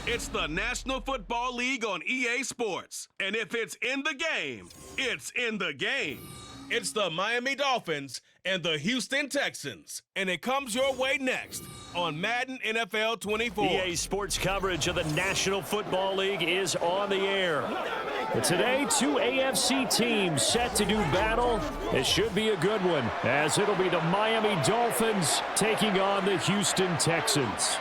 It's the National Football League on EA Sports. And if it's in the game, it's in the game. It's the Miami Dolphins and the Houston Texans. And it comes your way next on Madden NFL 24. EA Sports coverage of the National Football League is on the air. But today, two AFC teams set to do battle. It should be a good one, as it'll be the Miami Dolphins taking on the Houston Texans.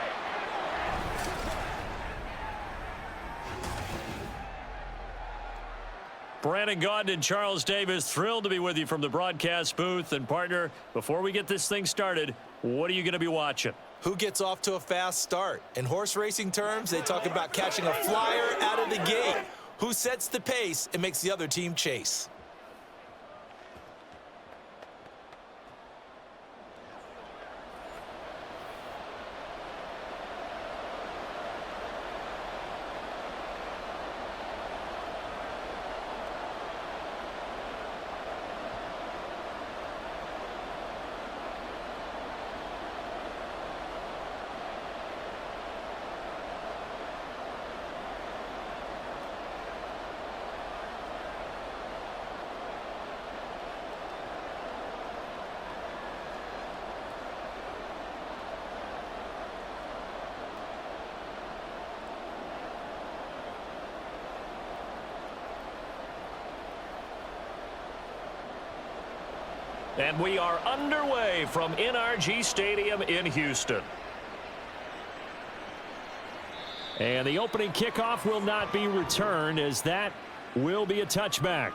Brandon Gaudin and Charles Davis, thrilled to be with you from the broadcast booth. And partner, before we get this thing started, what are you going to be watching? Who gets off to a fast start? In horse racing terms, they talk about catching a flyer out of the gate. Who sets the pace and makes the other team chase? And we are underway from NRG Stadium in Houston. And the opening kickoff will not be returned, as that will be a touchback.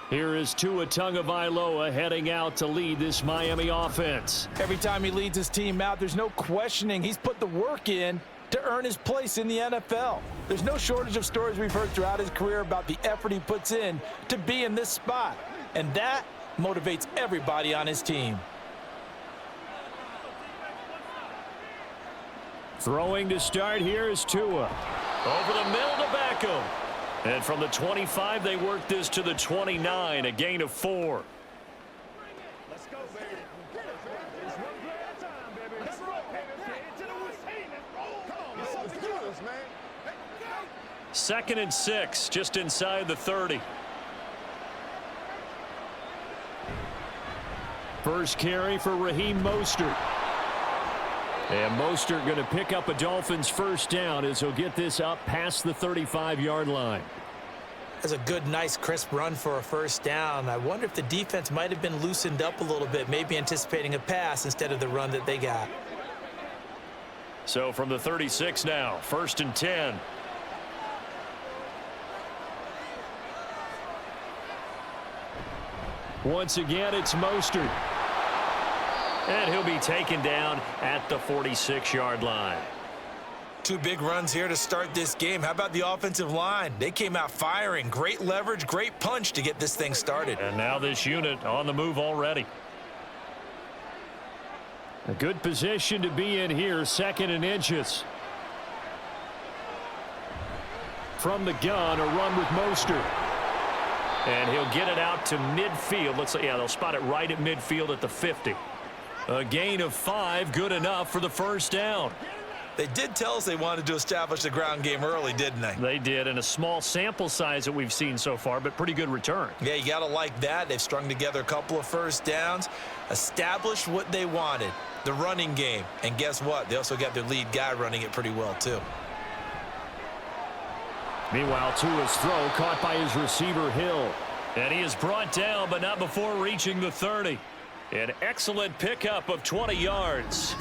Here is Tua Tagovailoa heading out to lead this Miami offense. Every time he leads his team out, there's no questioning. He's put the work in to earn his place in the NFL. There's no shortage of stories we've heard throughout his career about the effort he puts in to be in this spot. And that motivates everybody on his team. Throwing to start here is Tua. Over the middle to Beckham. And from the 25, they work this to the 29, a gain of 4. Let's go, baby. It's one play at a time, baby. Let's roll. Come on, let's do this, man. 2nd and 6, just inside the 30. First carry for Raheem Mostert. And Mostert going to pick up a Dolphins first down as he'll get this up past the 35-yard line. That's a good, nice, crisp run for a first down. I wonder if the defense might have been loosened up a little bit, maybe anticipating a pass instead of the run that they got. So from the 36 now, 1st and 10. Once again, it's Mostert. And he'll be taken down at the 46-yard line. Two big runs here to start this game. How about the offensive line? They came out firing. Great leverage, great punch to get this thing started. And now this unit on the move already. A good position to be in here, 2nd and inches. From the gun, a run with Mostert. And he'll get it out to midfield. Looks like, yeah, they'll spot it right at midfield at the 50. A gain of 5, good enough for the first down. They did tell us they wanted to establish the ground game early, didn't they? They did, and a small sample size that we've seen so far, but pretty good return. Yeah, you got to like that. They've strung together a couple of first downs, established what they wanted, the running game. And guess what? They also got their lead guy running it pretty well, too. Meanwhile, Tua's throw caught by his receiver, Hill. And he is brought down, but not before reaching the 30. An excellent pickup of 20 yards.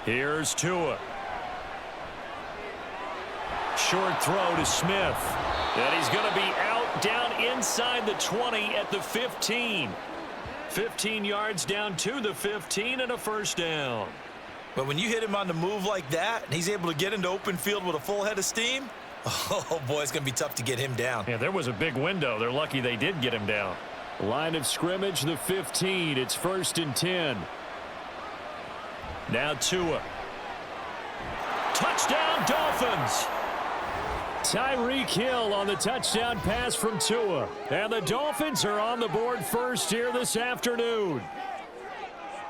Here's Tua. Short throw to Smith. And he's going to be out down inside the 20 at the 15. 15 yards down to the 15 and a first down. But when you hit him on the move like that, and he's able to get into open field with a full head of steam, oh, boy, it's going to be tough to get him down. Yeah, there was a big window. They're lucky they did get him down. Line of scrimmage, the 15. It's 1st and 10. Now Tua. Touchdown, Dolphins. Tyreek Hill on the touchdown pass from Tua. And the Dolphins are on the board first here this afternoon.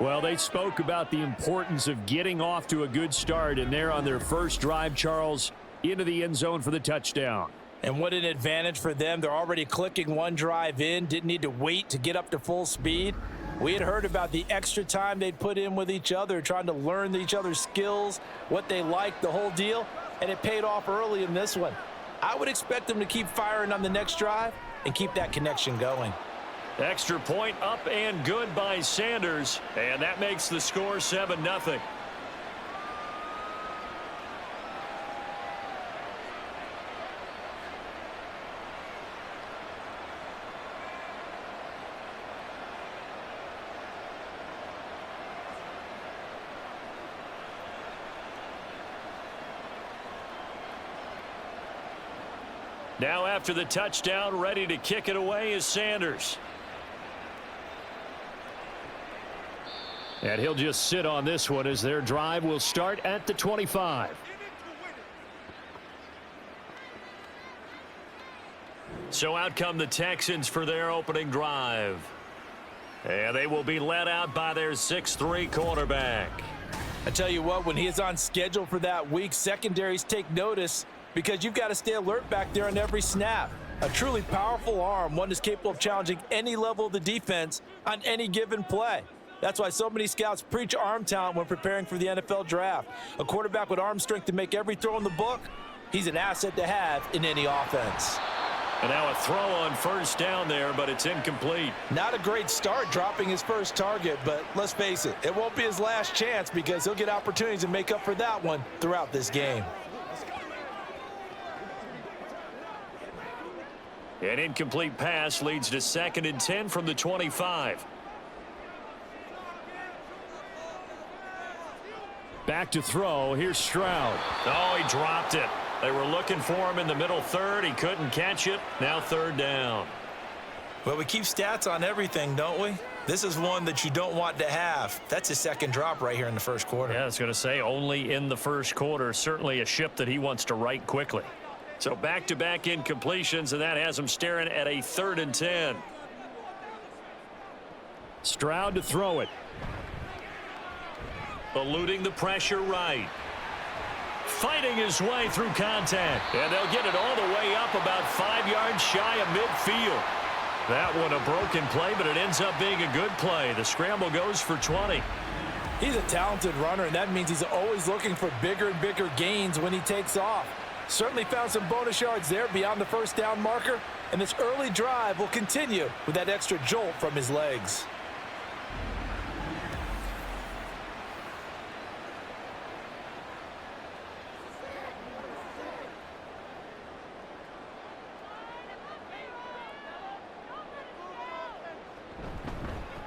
Well, they spoke about the importance of getting off to a good start, and they're on their first drive, Charles, into the end zone for the touchdown. And what an advantage for them. They're already clicking one drive in, didn't need to wait to get up to full speed. We had heard about the extra time they'd put in with each other, trying to learn each other's skills, what they liked, the whole deal, and it paid off early in this one. I would expect them to keep firing on the next drive and keep that connection going. Extra point up and good by Sanders, and that makes the score 7-0. Now after the touchdown, ready to kick it away is Sanders. And he'll just sit on this one as their drive will start at the 25. So out come the Texans for their opening drive. And they will be led out by their 6'3" quarterback. I tell you what, when he is on schedule for that week, secondaries take notice because you've got to stay alert back there on every snap. A truly powerful arm, one that's capable of challenging any level of the defense on any given play. That's why so many scouts preach arm talent when preparing for the NFL draft. A quarterback with arm strength to make every throw in the book, he's an asset to have in any offense. And now a throw on first down there, but it's incomplete. Not a great start dropping his first target, but let's face it, it won't be his last chance because he'll get opportunities to make up for that one throughout this game. An incomplete pass leads to 2nd and 10 from the 25. Back to throw. Here's Stroud. Oh, he dropped it. They were looking for him in the middle third. He couldn't catch it. Now 3rd down. Well, we keep stats on everything, don't we? This is one that you don't want to have. That's his 2nd drop right here in the first quarter. Yeah, I was going to say only in the first quarter. Certainly a ship that he wants to right quickly. So back-to-back incompletions, and that has him staring at a 3rd and 10. Stroud to throw it. Eluding the pressure right. Fighting his way through contact. And they'll get it all the way up about 5 yards shy of midfield. That one a broken play, but it ends up being a good play. The scramble goes for 20. He's a talented runner, and that means he's always looking for bigger and bigger gains when he takes off. Certainly found some bonus yards there beyond the first down marker, and this early drive will continue with that extra jolt from his legs.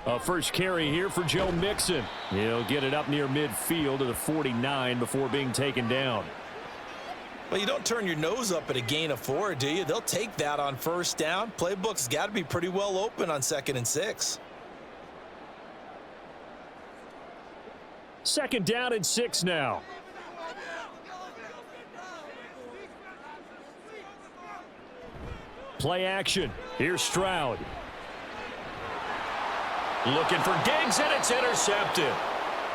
A first carry here for Joe Mixon. He'll get it up near midfield to the 49 before being taken down. Well, you don't turn your nose up at a gain of 4, do you? They'll take that on first down. Playbook's got to be pretty well open on 2nd and 6. 2nd down and 6 now. Play action. Here's Stroud. Looking for Diggs, and it's intercepted.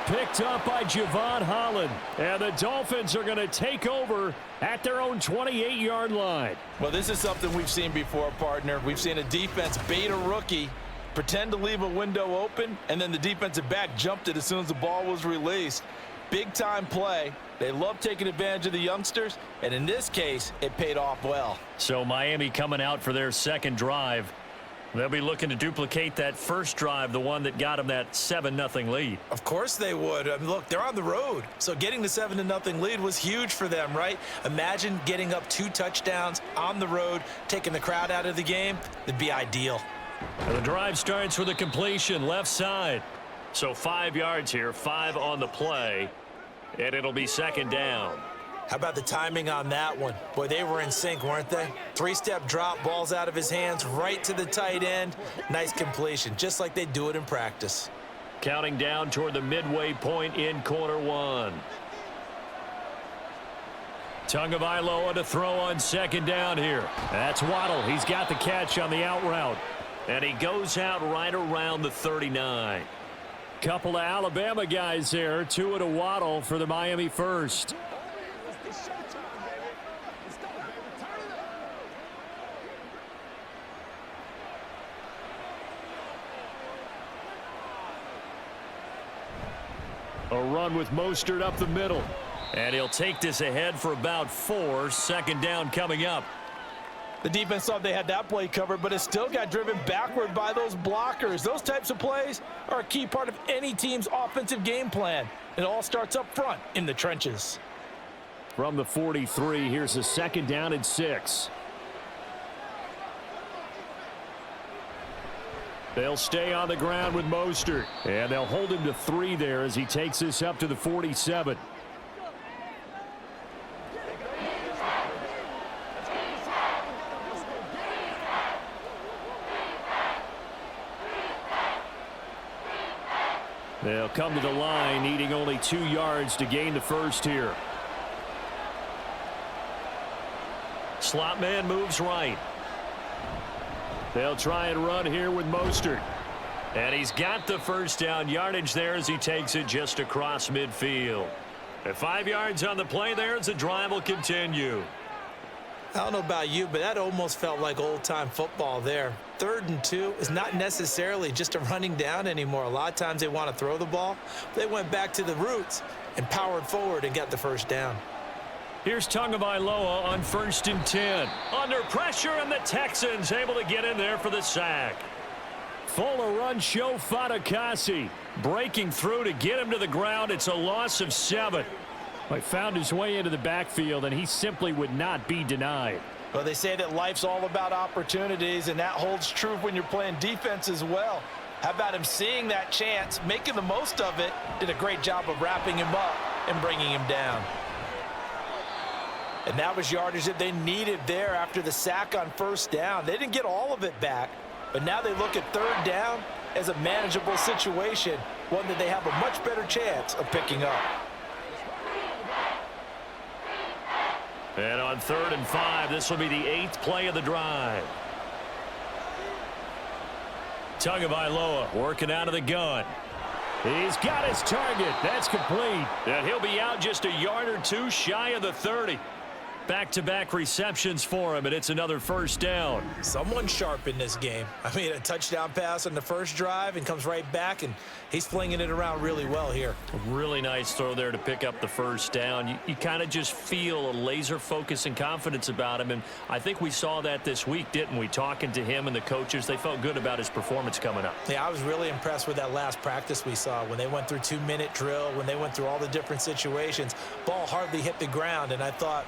Picked up by Javon Holland. And the Dolphins are going to take over at their own 28-yard line. Well, this is something we've seen before, partner. We've seen a defense bait a rookie, pretend to leave a window open, and then the defensive back jumped it as soon as the ball was released. Big-time play. They love taking advantage of the youngsters, and in this case, it paid off well. So Miami coming out for their 2nd drive. They'll be looking to duplicate that first drive, the one that got them that 7-0 lead. Of course they would. I mean, look, they're on the road. So getting the 7-0 lead was huge for them, right? Imagine getting up 2 touchdowns on the road, taking the crowd out of the game. It'd be ideal. And the drive starts with a completion left side. So 5 yards here, 5 on the play, and it'll be 2nd down. How about the timing on that one? Boy, they were in sync, weren't they? 3-step drop, balls out of his hands, right to the tight end. Nice completion, just like they do it in practice. Counting down toward the midway point in quarter one. Tagovailoa to throw on second down here. That's Waddle. He's got the catch on the out route. And he goes out right around the 39. Couple of Alabama guys there. Tua to Waddle for the Miami first. It's showtime, baby. Let's go, baby. Turn it up. A run with Mostert up the middle. And he'll take this ahead for about 4. Second down coming up. The defense thought they had that play covered, but it still got driven backward by those blockers. Those types of plays are a key part of any team's offensive game plan. It all starts up front in the trenches. From the 43, here's a second down and 6. They'll stay on the ground with Mostert. And they'll hold him to 3 there as he takes this up to the 47. They'll come to the line, needing only 2 yards to gain the first here. Slot man moves right. They'll try and run here with Mostert. And he's got the first down yardage there as he takes it just across midfield. At 5 yards on the play there as the drive will continue. I don't know about you, but that almost felt like old-time football there. 3rd and 2 is not necessarily just a running down anymore. A lot of times they want to throw the ball. They went back to the roots and powered forward and got the first down. Here's Tagovailoa on 1st and 10. Under pressure, and the Texans able to get in there for the sack. Fuller run show Fatukasi. Breaking through to get him to the ground. It's a loss of 7. He found his way into the backfield, and he simply would not be denied. Well, they say that life's all about opportunities, and that holds true when you're playing defense as well. How about him seeing that chance, making the most of it, did a great job of wrapping him up and bringing him down. And that was yardage that they needed there after the sack on 1st down. They didn't get all of it back, but now they look at 3rd down as a manageable situation, one that they have a much better chance of picking up. And on 3rd and 5, this will be the 8th play of the drive. Tagovailoa working out of the gun. He's got his target. That's complete. And he'll be out just a yard or 2 shy of the 30. Back-to-back receptions for him, and it's another first down. Someone sharp in this game. I mean, a touchdown pass on the first drive and comes right back, and he's flinging it around really well here. A really nice throw there to pick up the first down. You kind of just feel a laser focus and confidence about him, and I think we saw that this week, didn't we? Talking to him and the coaches, they felt good about his performance coming up. Yeah, I was really impressed with that last practice we saw when they went through 2-minute drill, when they went through all the different situations. Ball hardly hit the ground, and I thought,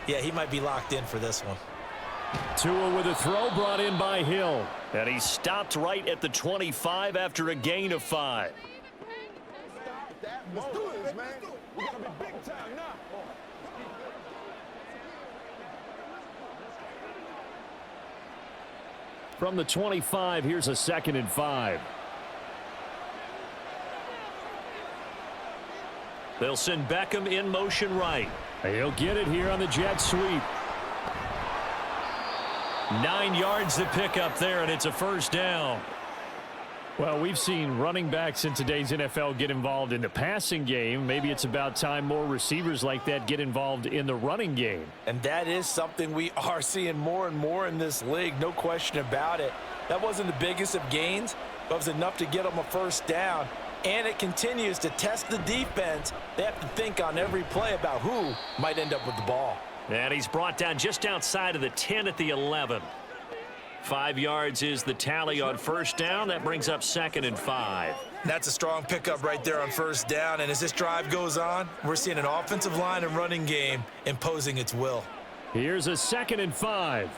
yeah, he might be locked in for this one. Tua with a throw brought in by Hill. And he stopped right at the 25 after a gain of 5. Stop that. Let's do this, man. We're going to be big time now. From the 25, here's a 2nd and 5. They'll send Beckham in motion right. He'll get it here on the jet sweep. 9 yards to pick up there, and it's a first down. Well, we've seen running backs in today's NFL get involved in the passing game. Maybe it's about time more receivers like that get involved in the running game. And that is something we are seeing more and more in this league, no question about it. That wasn't the biggest of gains, but it was enough to get them a first down. And it continues to test the defense. They have to think on every play about who might end up with the ball. And he's brought down just outside of the 10 at the 11. 5 yards is the tally on first down. That brings up 2nd and 5. That's a strong pickup right there on first down. And as this drive goes on, we're seeing an offensive line and running game imposing its will. Here's a 2nd and 5.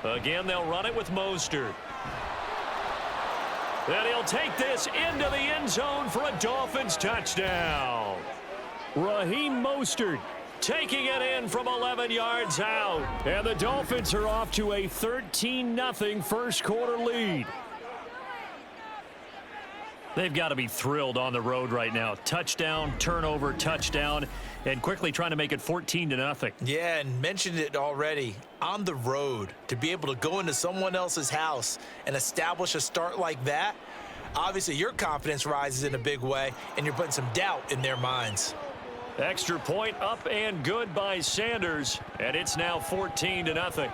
Again, they'll run it with Mostert. And he'll take this into the end zone for a Dolphins touchdown. Raheem Mostert taking it in from 11 yards out. And the Dolphins are off to a 13-0 first quarter lead. They've got to be thrilled on the road right now. Touchdown, turnover, touchdown, and quickly trying to make it 14-0. Yeah, and mentioned it already. On the road, to be able to go into someone else's house and establish a start like that, obviously your confidence rises in a big way, and you're putting some doubt in their minds. Extra point up and good by Sanders, and it's now 14-0.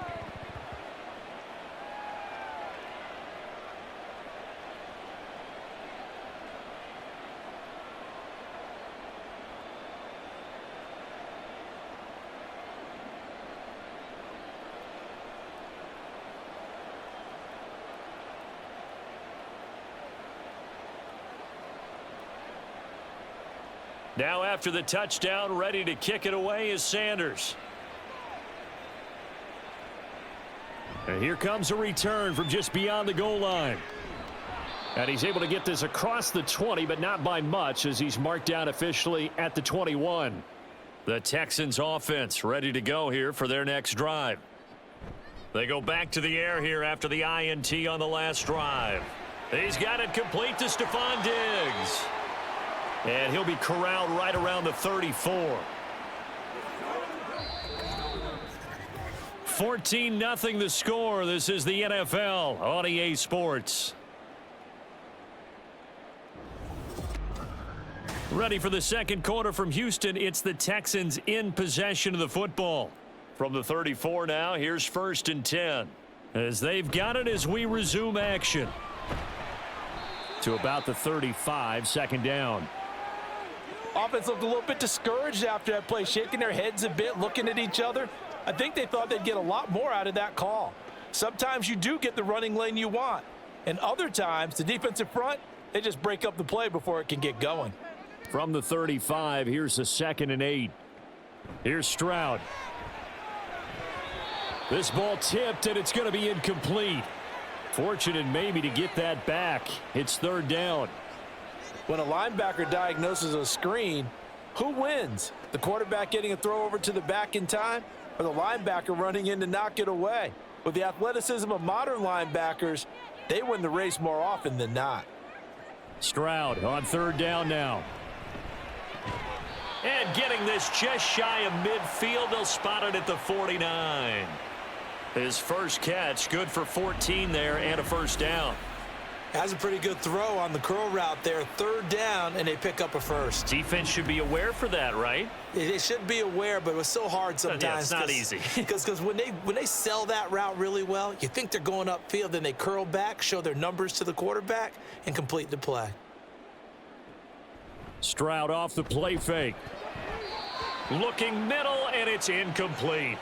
Now after the touchdown, ready to kick it away is Sanders. And here comes a return from just beyond the goal line. And he's able to get this across the 20, but not by much, as he's marked down officially at the 21. The Texans offense ready to go here for their next drive. They go back to the air here after the INT on the last drive. He's got it complete to Stephon Diggs. And he'll be corralled right around the 34. 14-0 the score. This is the NFL on EA Sports. Ready for the second quarter from Houston. It's the Texans in possession of the football. From the 34 now, here's 1st and 10. As they've got it as we resume action. To about the 35, 2nd down. Offense looked a little bit discouraged after that play, shaking their heads a bit, looking at each other. I think they thought they'd get a lot more out of that call. Sometimes you do get the running lane you want, and other times the defensive front, they just break up the play before it can get going. From the 35, here's a 2nd and 8. Here's Stroud. This ball tipped, and it's going to be incomplete. Fortunate maybe to get that back. It's 3rd down. When a linebacker diagnoses a screen, who wins? The quarterback getting a throw over to the back in time, or the linebacker running in to knock it away? With the athleticism of modern linebackers, they win the race more often than not. Stroud on 3rd down now. And getting this just shy of midfield, they'll spot it at the 49. His first catch, good for 14 there and a 1st down. Has a pretty good throw on the curl route there. 3rd down, and they pick up a 1st. Defense should be aware for that, right? They should be aware, but it was so hard sometimes. Yeah, it's not easy. Because when they sell that route really well, you think they're going upfield, then they curl back, show their numbers to the quarterback, and complete the play. Stroud off the play fake. Looking middle, and it's incomplete.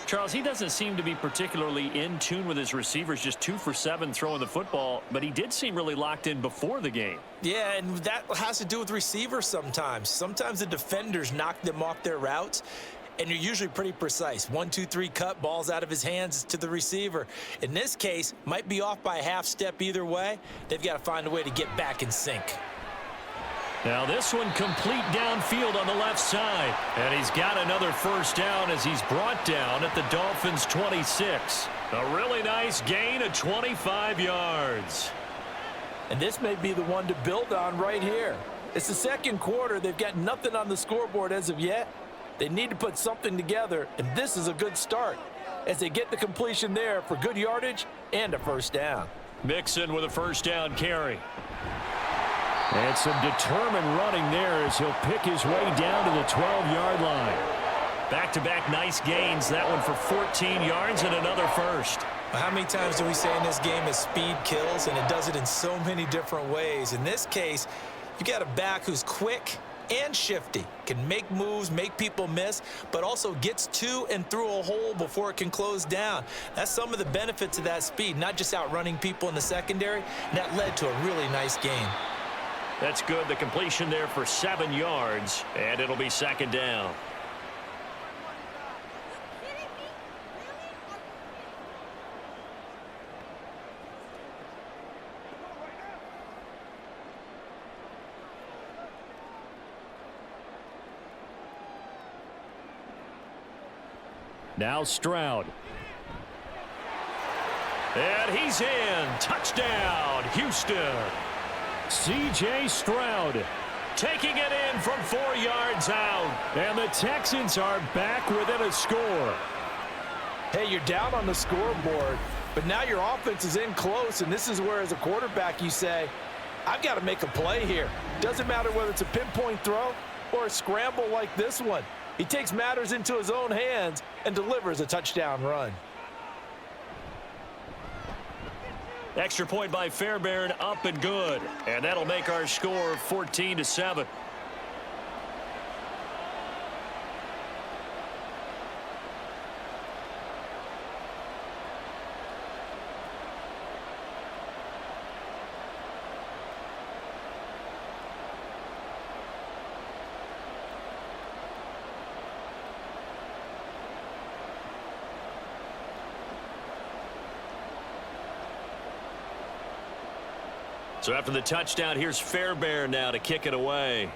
Charles, he doesn't seem to be particularly in tune with his receivers, just 2 for 7 throwing the football, but he did seem really locked in before the game. Yeah, and that has to do with receivers sometimes. Sometimes the defenders knock them off their routes, and you're usually pretty precise. 1, 2, 3 cut, balls out of his hands to the receiver. In this case, might be off by a half step either way. They've got to find a way to get back in sync. Now this one complete downfield on the left side. And he's got another 1st down as he's brought down at the Dolphins' 26. A really nice gain of 25 yards. And this may be the one to build on right here. It's the second quarter. They've got nothing on the scoreboard as of yet. They need to put something together, and this is a good start as they get the completion there for good yardage and a 1st down. Mixon with a 1st down carry. And some determined running there as he'll pick his way down to the 12-yard line. Back-to-back nice gains. That one for 14 yards and another 1st. How many times do we say in this game is speed kills, and it does it in so many different ways. In this case, you got a back who's quick and shifty, can make moves, make people miss, but also gets to and through a hole before it can close down. That's some of the benefits of that speed, not just outrunning people in the secondary, and that led to a really nice game. That's good. The completion there for 7 yards, and it'll be 2nd down. Now Stroud. And he's in. Touchdown, Houston. C.J. Stroud taking it in from 4 yards out. And the Texans are back within a score. Hey, you're down on the scoreboard, but now your offense is in close, and this is where, as a quarterback, you say, I've got to make a play here. Doesn't matter whether it's a pinpoint throw or a scramble like this one. He takes matters into his own hands and delivers a touchdown run. Extra point by Fairbairn, up and good. And that'll make our score 14-7. So after the touchdown, here's Fairbairn now to kick it away.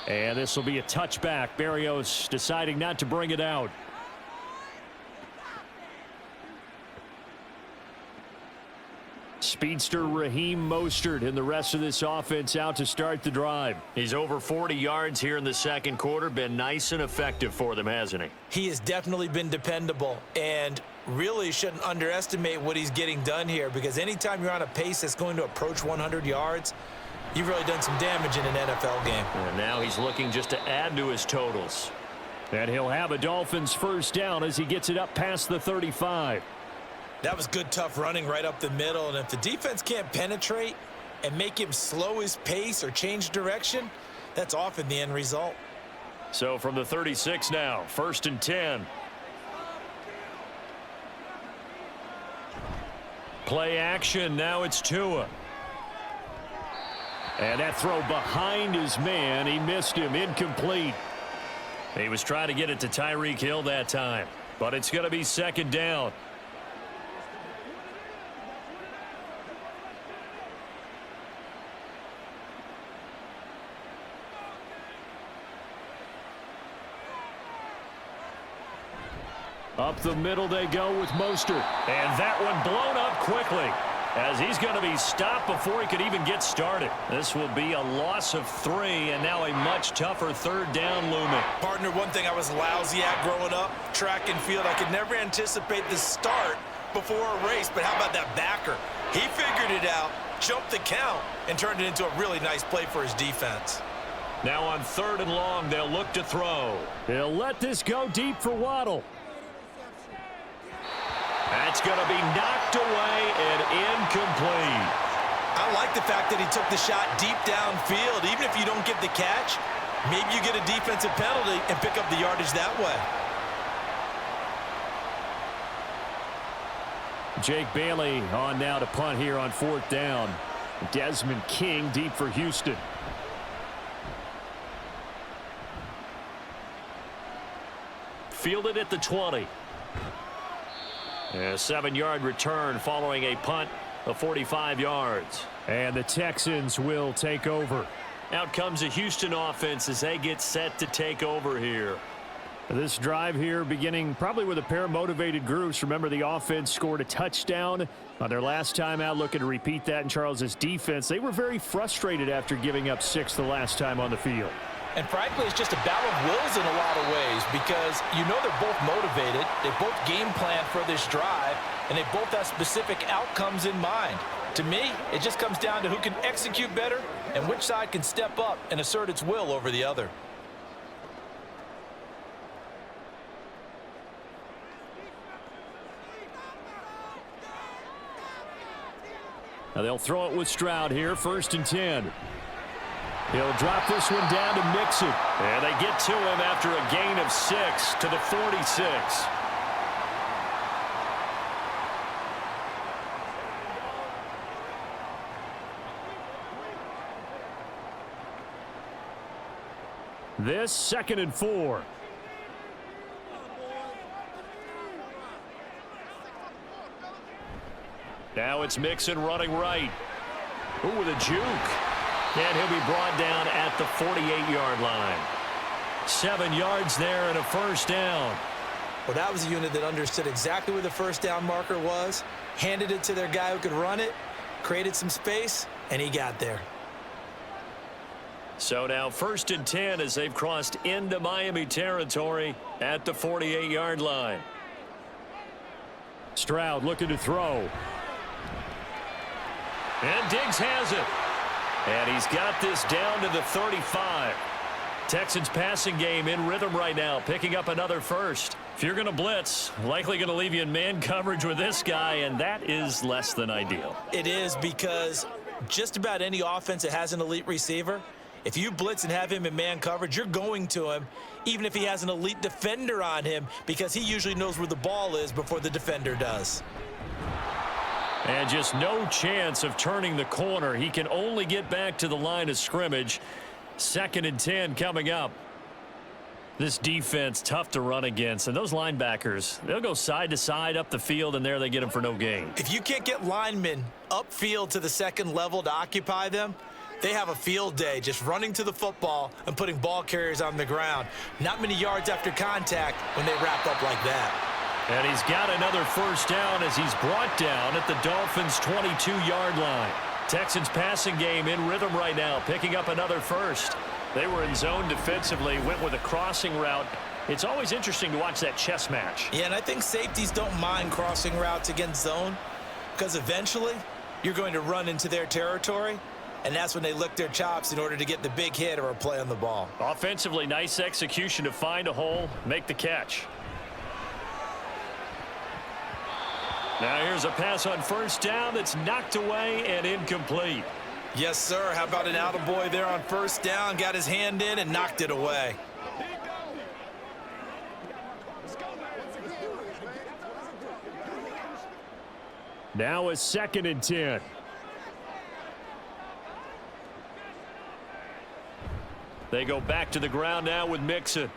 And this will be a touchback. Berrios deciding not to bring it out. Speedster Raheem Mostert and the rest of this offense out to start the drive. He's over 40 yards here in the second quarter. Been nice and effective for them, hasn't he? He has definitely been dependable, and really shouldn't underestimate what he's getting done here, because anytime you're on a pace that's going to approach 100 yards, you've really done some damage in an NFL game. And now he's looking just to add to his totals. And he'll have a Dolphins first down as he gets it up past the 35. That was good, tough running right up the middle, and if the defense can't penetrate and make him slow his pace or change direction, that's often the end result. So from the 36 now, 1st and 10. Play action, now it's Tua. And that throw behind his man, he missed him, incomplete. He was trying to get it to Tyreek Hill that time, but it's going to be 2nd down. Up the middle they go with Mostert. And that one blown up quickly as he's going to be stopped before he could even get started. This will be a loss of 3, and now a much tougher 3rd down looming. Partner, one thing I was lousy at growing up, track and field, I could never anticipate the start before a race, but how about that backer? He figured it out, jumped the count, and turned it into a really nice play for his defense. Now on 3rd and long, they'll look to throw. They'll let this go deep for Waddle. That's going to be knocked away and incomplete. I like the fact that he took the shot deep downfield. Even if you don't get the catch, maybe you get a defensive penalty and pick up the yardage that way. Jake Bailey on now to punt here on 4th down. Desmond King deep for Houston. Fielded at the 20. A 7-yard return following a punt of 45 yards. And the Texans will take over. Out comes the Houston offense as they get set to take over here. This drive here beginning probably with a pair of motivated groups. Remember, the offense scored a touchdown on their last time out. Looking to repeat that in Charles's defense. They were very frustrated after giving up 6 the last time on the field. And frankly, it's just a battle of wills in a lot of ways, because you know they're both motivated, they both game plan for this drive, and they both have specific outcomes in mind. To me, it just comes down to who can execute better and which side can step up and assert its will over the other. Now they'll throw it with Stroud here, 1st and 10. He'll drop this one down to Mixon. And they get to him after a gain of 6 to the 46. This 2nd and 4. Now it's Mixon running right. Ooh, with a juke. And he'll be brought down at the 48-yard line. 7 yards there and a 1st down. Well, that was a unit that understood exactly where the first down marker was, handed it to their guy who could run it, created some space, and he got there. So now 1st and 10 as they've crossed into Miami territory at the 48-yard line. Stroud looking to throw. And Diggs has it. And he's got this down to the 35. Texans passing game in rhythm right now, picking up another first. If you're going to blitz, likely going to leave you in man coverage with this guy, and that is less than ideal. It is, because just about any offense that has an elite receiver, if you blitz and have him in man coverage, you're going to him, even if he has an elite defender on him, because he usually knows where the ball is before the defender does. And just no chance of turning the corner. He can only get back to the line of scrimmage. 2nd and 10 coming up. This defense tough to run against, and those linebackers, they'll go side to side up the field, and there they get them for no gain. If you can't get linemen upfield to the second level to occupy them, they have a field day just running to the football and putting ball carriers on the ground. Not many yards after contact when they wrap up like that. And he's got another first down as he's brought down at the Dolphins' 22-yard line. Texans passing game in rhythm right now, picking up another first. They were in zone defensively, went with a crossing route. It's always interesting to watch that chess match. Yeah, and I think safeties don't mind crossing routes against zone, because eventually you're going to run into their territory, and that's when they lick their chops in order to get the big hit or a play on the ball. Offensively, nice execution to find a hole, make the catch. Now here's a pass on first down that's knocked away and incomplete. Yes, sir. How about an attaboy there on first down? Got his hand in and knocked it away. Now a 2nd and 10. They go back to the ground now with Mixon.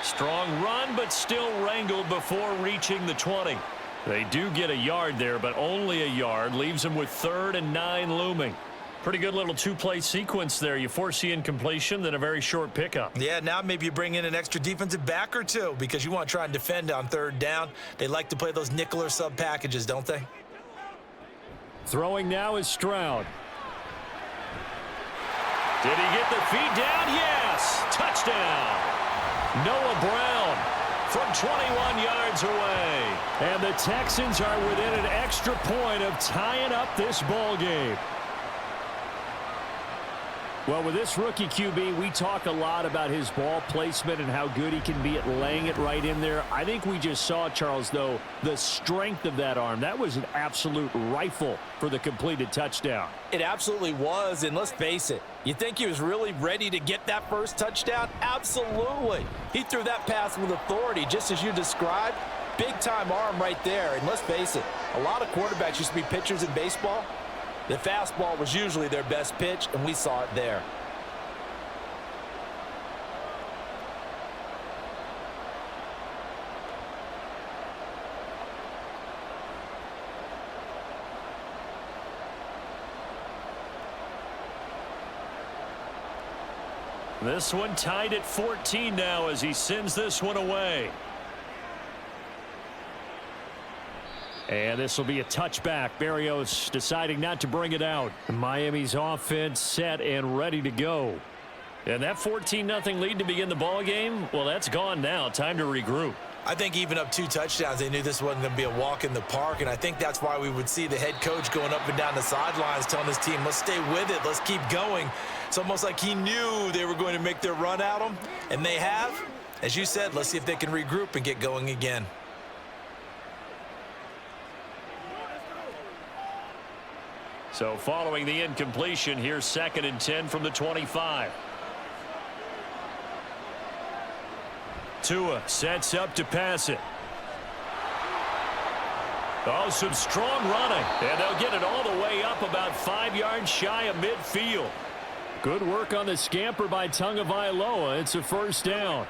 Strong run, but still wrangled before reaching the 20. They do get a yard there, but only a yard. Leaves them with 3rd and 9 looming. Pretty good little two-play sequence there. You foresee incompletion, then a very short pickup. Yeah, now maybe you bring in an extra defensive back or two because you want to try and defend on 3rd down. They like to play those nickel or sub packages, don't they? Throwing now is Stroud. Did he get the feet down? Yes! Touchdown! Noah Brown from 21 yards away. And the Texans are within an extra point of tying up this ball game. Well, with this rookie QB, we talk a lot about his ball placement and how good he can be at laying it right in there. I think we just saw, Charles, though, the strength of that arm. That was an absolute rifle for the completed touchdown. It absolutely was, and let's face it, you think he was really ready to get that first touchdown? Absolutely. He threw that pass with authority, just as you described. Big-time arm right there, and let's face it, a lot of quarterbacks used to be pitchers in baseball. The fastball was usually their best pitch, and we saw it there. This one tied at 14 now as he sends this one away. And this will be a touchback. Berrios deciding not to bring it out. Miami's offense set and ready to go. And that 14-0 lead to begin the ball game, well, that's gone now. Time to regroup. I think even up 2 touchdowns, they knew this wasn't going to be a walk in the park, and I think that's why we would see the head coach going up and down the sidelines telling his team, let's stay with it, let's keep going. It's almost like he knew they were going to make their run at him, and they have. As you said, let's see if they can regroup and get going again. So following the incompletion, here's 2nd and 10 from the 25. Tua sets up to pass it. Oh, some strong running. And they'll get it all the way up about 5 yards shy of midfield. Good work on the scamper by Tagovailoa. It's a first down.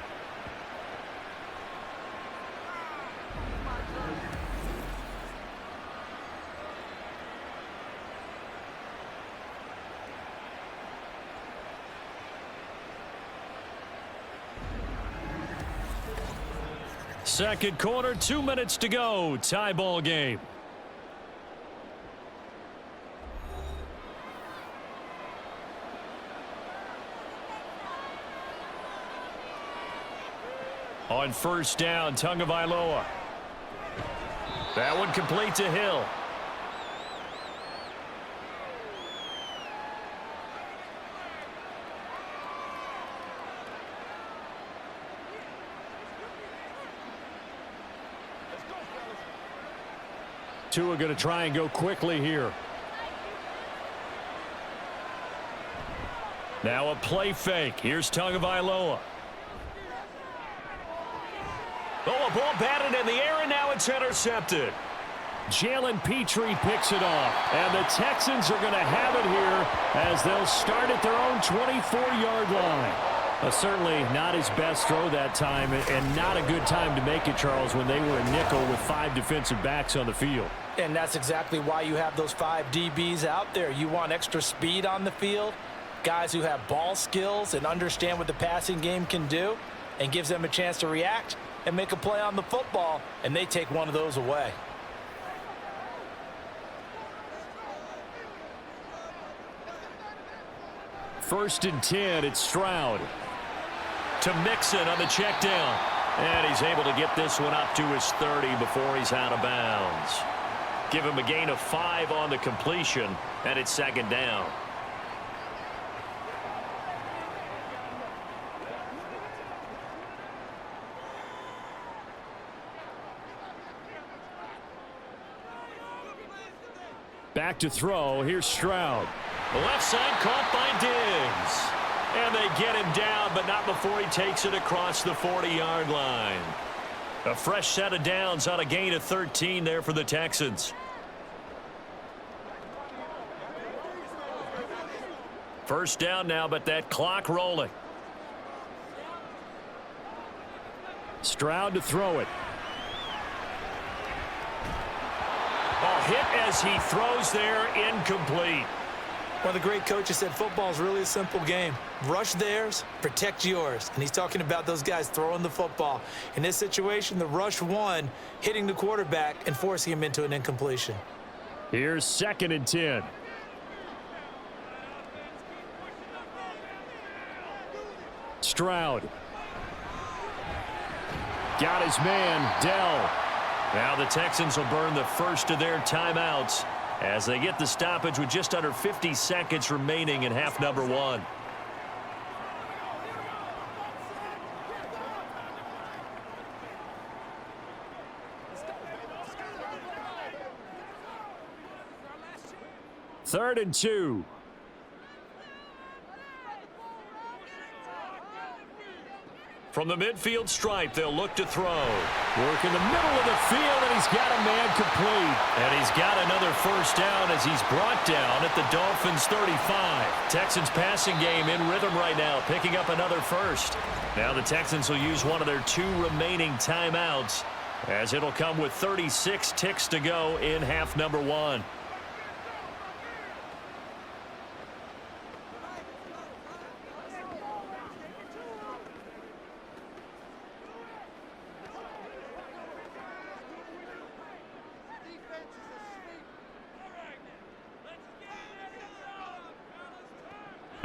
Second quarter, 2 minutes to go. Tie ball game. On first down, Tagovailoa. That one complete to Hill. Tua going to try and go quickly here. Now a play fake. Here's Tagovailoa. Oh, a ball batted in the air, and now it's intercepted. Jalen Petrie picks it off, and the Texans are going to have it here as they'll start at their own 24-yard line. Certainly not his best throw that time, and not a good time to make it, Charles, when they were a nickel with 5 defensive backs on the field. And that's exactly why you have those 5 DBs out there. You want extra speed on the field, guys who have ball skills and understand what the passing game can do, and gives them a chance to react and make a play on the football, and they take one of those away. First and 10, it's Stroud. To Mixon on the check down. And he's able to get this one up to his 30 before he's out of bounds. Give him a gain of 5 on the completion, and it's second down. Back to throw. Here's Stroud. The left side caught by Diggs. And they get him down, but not before he takes it across the 40-yard line. A fresh set of downs on a gain of 13 there for the Texans. First down now, but that clock rolling. Stroud to throw it. A hit as he throws there, incomplete. One of the great coaches said football is really a simple game. Rush theirs, protect yours. And he's talking about those guys throwing the football. In this situation, the rush won, hitting the quarterback and forcing him into an incompletion. Here's second and 10. Stroud. Got his man, Dell. Now the Texans will burn the first of their timeouts as they get the stoppage with just under 50 seconds remaining in half number 1. Third and 2. From the midfield stripe, they'll look to throw. Work in the middle of the field, and he's got a man complete. And he's got another first down as he's brought down at the Dolphins' 35. Texans passing game in rhythm right now, picking up another first. Now the Texans will use one of their 2 remaining timeouts as it'll come with 36 ticks to go in half number 1.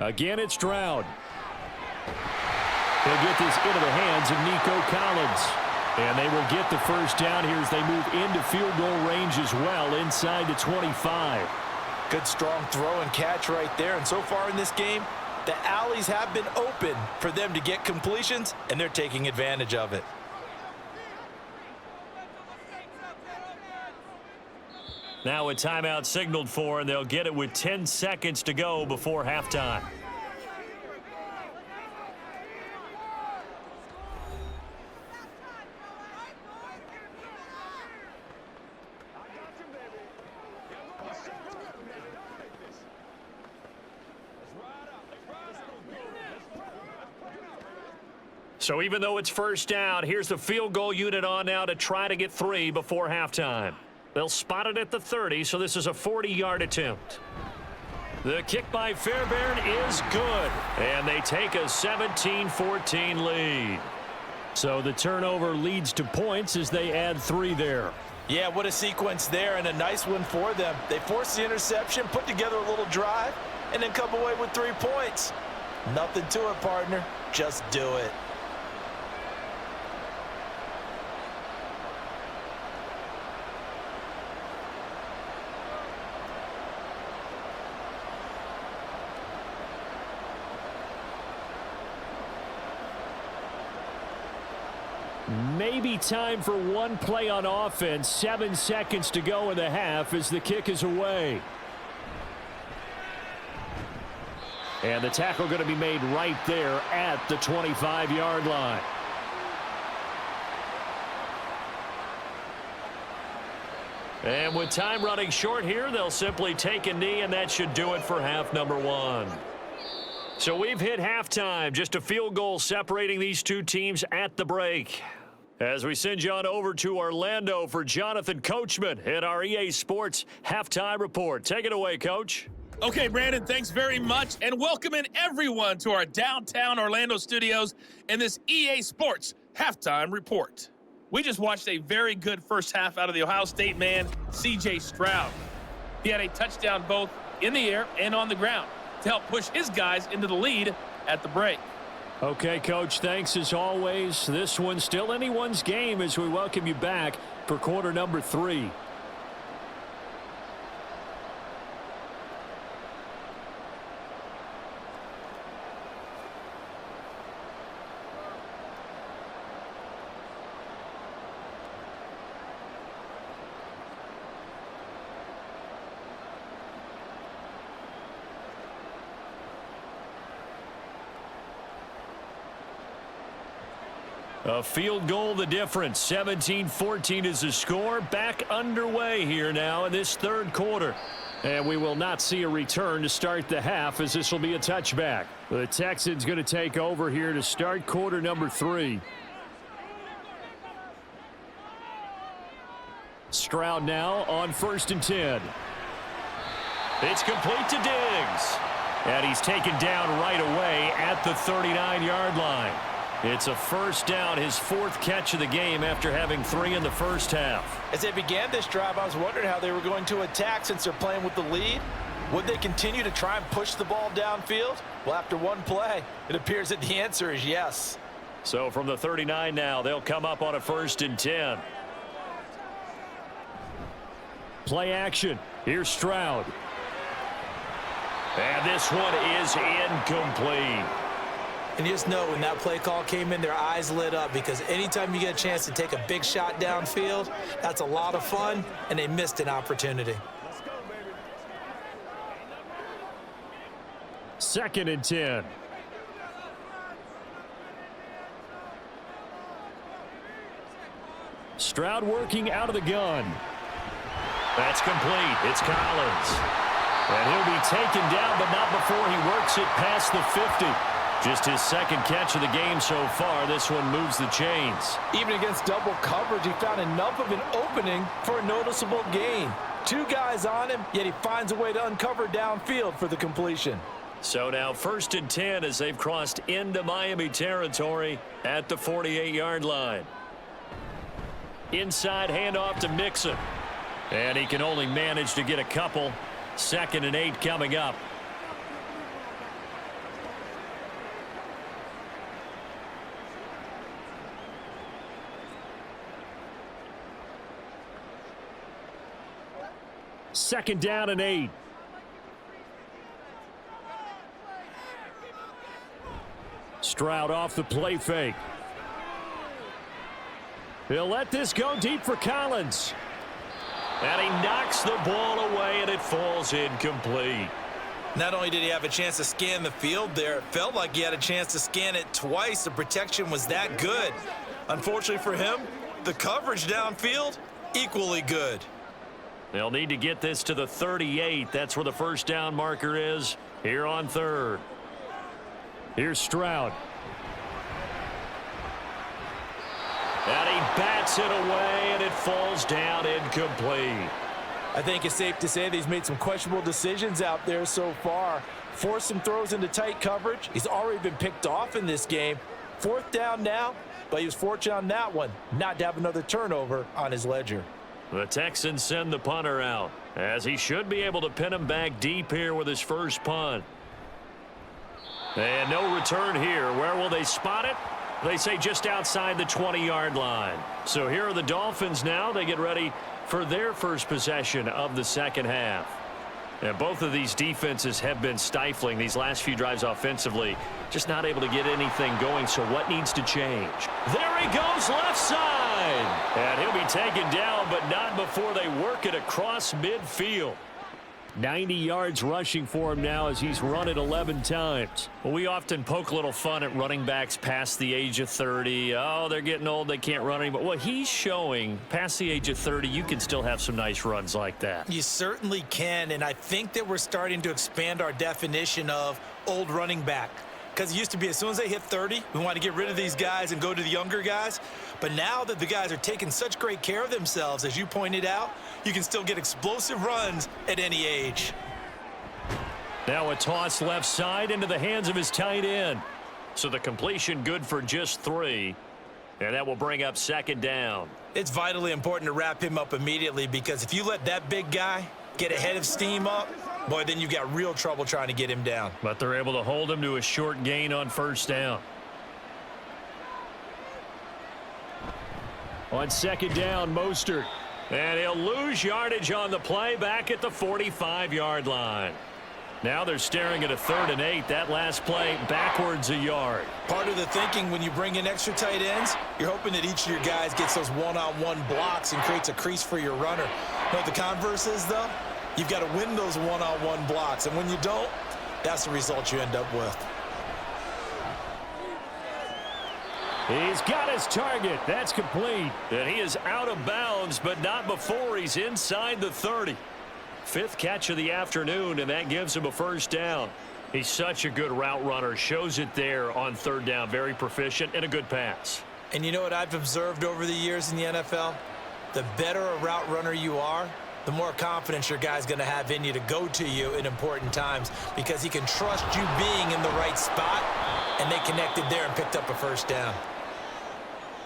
Again, it's Stroud. They'll get this into the hands of Nico Collins. And they will get the first down here as they move into field goal range as well inside the 25. Good strong throw and catch right there. And so far in this game, the alleys have been open for them to get completions, and they're taking advantage of it. Now a timeout signaled for, and they'll get it with 10 seconds to go before halftime. So even though it's first down, here's the field goal unit on now to try to get 3 before halftime. They'll spot it at the 30, so this is a 40-yard attempt. The kick by Fairbairn is good, and they take a 17-14 lead. So the turnover leads to points as they add 3 there. Yeah, what a sequence there, and a nice one for them. They force the interception, put together a little drive, and then come away with 3 points. Nothing to it, partner. Just do it. Maybe time for one play on offense. 7 seconds to go in the half as the kick is away. And the tackle going to be made right there at the 25-yard line. And with time running short here, they'll simply take a knee, and that should do it for half number 1. So we've hit halftime. Just a field goal separating these two teams at the break. As we send you on over to Orlando for Jonathan Coachman in our EA Sports Halftime Report. Take it away, Coach. Okay, Brandon, thanks very much, and welcoming everyone to our downtown Orlando studios in this EA Sports Halftime Report. We just watched a very good first half out of the Ohio State man, C.J. Stroud. He had a touchdown both in the air and on the ground to help push his guys into the lead at the break. Okay, Coach, thanks as always. This one's still anyone's game as we welcome you back for quarter number 3. A field goal the difference. 17-14 is the score. Back underway here now in this third quarter. And we will not see a return to start the half as this will be a touchback. The Texans going to take over here to start quarter number 3. Stroud now on 1st and 10. It's complete to Diggs. And he's taken down right away at the 39-yard line. It's a first down, his 4th catch of the game after having 3 in the first half. As they began this drive, I was wondering how they were going to attack since they're playing with the lead. Would they continue to try and push the ball downfield? Well, after one play, it appears that the answer is yes. So from the 39 now, they'll come up on a 1st and 10. Play action. Here's Stroud. And this one is incomplete. And you just know when that play call came in, their eyes lit up because anytime you get a chance to take a big shot downfield, that's a lot of fun, and they missed an opportunity. Let's go, baby. 2nd and 10. Stroud working out of the gun. That's complete. It's Collins. And he'll be taken down, but not before he works it past the 50. Just his 2nd catch of the game so far. This one moves the chains. Even against double coverage, he found enough of an opening for a noticeable gain. 2 guys on him, yet he finds a way to uncover downfield for the completion. So now 1st and 10 as they've crossed into Miami territory at the 48-yard line. Inside handoff to Mixon. And he can only manage to get a couple. 2nd and 8 coming up. Second down and 8. Stroud off the play fake. He'll let this go deep for Collins. And he knocks the ball away, and it falls incomplete. Not only did he have a chance to scan the field there, it felt like he had a chance to scan it twice. The protection was that good. Unfortunately for him, the coverage downfield, equally good. They'll need to get this to the 38. That's where the first down marker is here on 3rd. Here's Stroud. And he bats it away, and it falls down incomplete. I think it's safe to say that he's made some questionable decisions out there so far. Forced some throws into tight coverage. He's already been picked off in this game. 4th down now. but he was fortunate on that one not to have another turnover on his ledger. The Texans send the punter out, as he should be able to pin him back deep here with his first punt. And no return here. Where will they spot it? They say just outside the 20-yard line. So here are the Dolphins now. They get ready for their first possession of the second half. And both of these defenses have been stifling these last few drives offensively. Just not able to get anything going, so what needs to change? There he goes, left side. And he'll be taken down, but not before they work it across midfield. 90 yards rushing for him now as he's run it 11 times. Well, we often poke a little fun at running backs past the age of 30. Oh, they're getting old, they can't run anymore. Well, he's showing past the age of 30, you can still have some nice runs like that. You certainly can, and I think that we're starting to expand our definition of old running back. Because it used to be as soon as they hit 30, we want to get rid of these guys and go to the younger guys. But now that the guys are taking such great care of themselves, as you pointed out, you can still get explosive runs at any age. Now a toss left side into the hands of his tight end. So the completion good for just 3. And that will bring up second down. It's vitally important to wrap him up immediately, because if you let that big guy get ahead of steam up, boy, then you've got real trouble trying to get him down. But they're able to hold him to a short gain on first down. On second down, Mostert. And he'll lose yardage on the play back at the 45-yard line. Now they're staring at a 3rd and 8. That last play backwards a yard. Part of the thinking when you bring in extra tight ends, you're hoping that each of your guys gets those one-on-one blocks and creates a crease for your runner. You know what the converse is, though? You've got to win those one-on-one blocks, and when you don't, that's the result you end up with. He's got his target. That's complete. And he is out of bounds, but not before he's inside the 30. 5th catch of the afternoon, and that gives him a first down. He's such a good route runner. Shows it there on 3rd down. Very proficient and a good pass. And you know what I've observed over the years in the NFL? The better a route runner you are, the more confidence your guy's going to have in you to go to you in important times, because he can trust you being in the right spot, and they connected there and picked up a first down.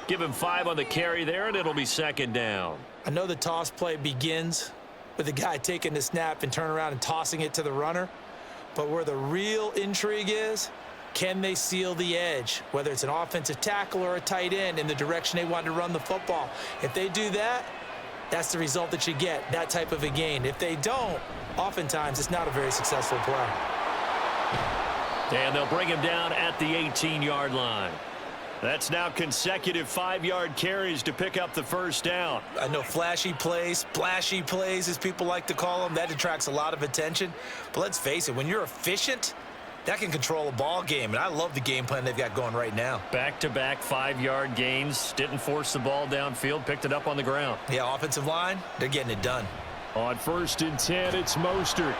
Give him 5 on the carry there, and it'll be second down. I know the toss play begins with the guy taking the snap and turn around and tossing it to the runner, but where the real intrigue is, can they seal the edge, whether it's an offensive tackle or a tight end, in the direction they want to run the football? If they do that, that's the result that you get, that type of a gain. If they don't, oftentimes it's not a very successful play. And they'll bring him down at the 18-yard line. That's now consecutive 5-yard carries to pick up the first down. I know flashy plays, splashy plays, as people like to call them, that attracts a lot of attention. But let's face it, when you're efficient, that can control a ball game, and I love the game plan they've got going right now. Back-to-back 5-yard gains. Didn't force the ball downfield, picked it up on the ground. Yeah, offensive line, they're getting it done. On 1st and 10, it's Mostert.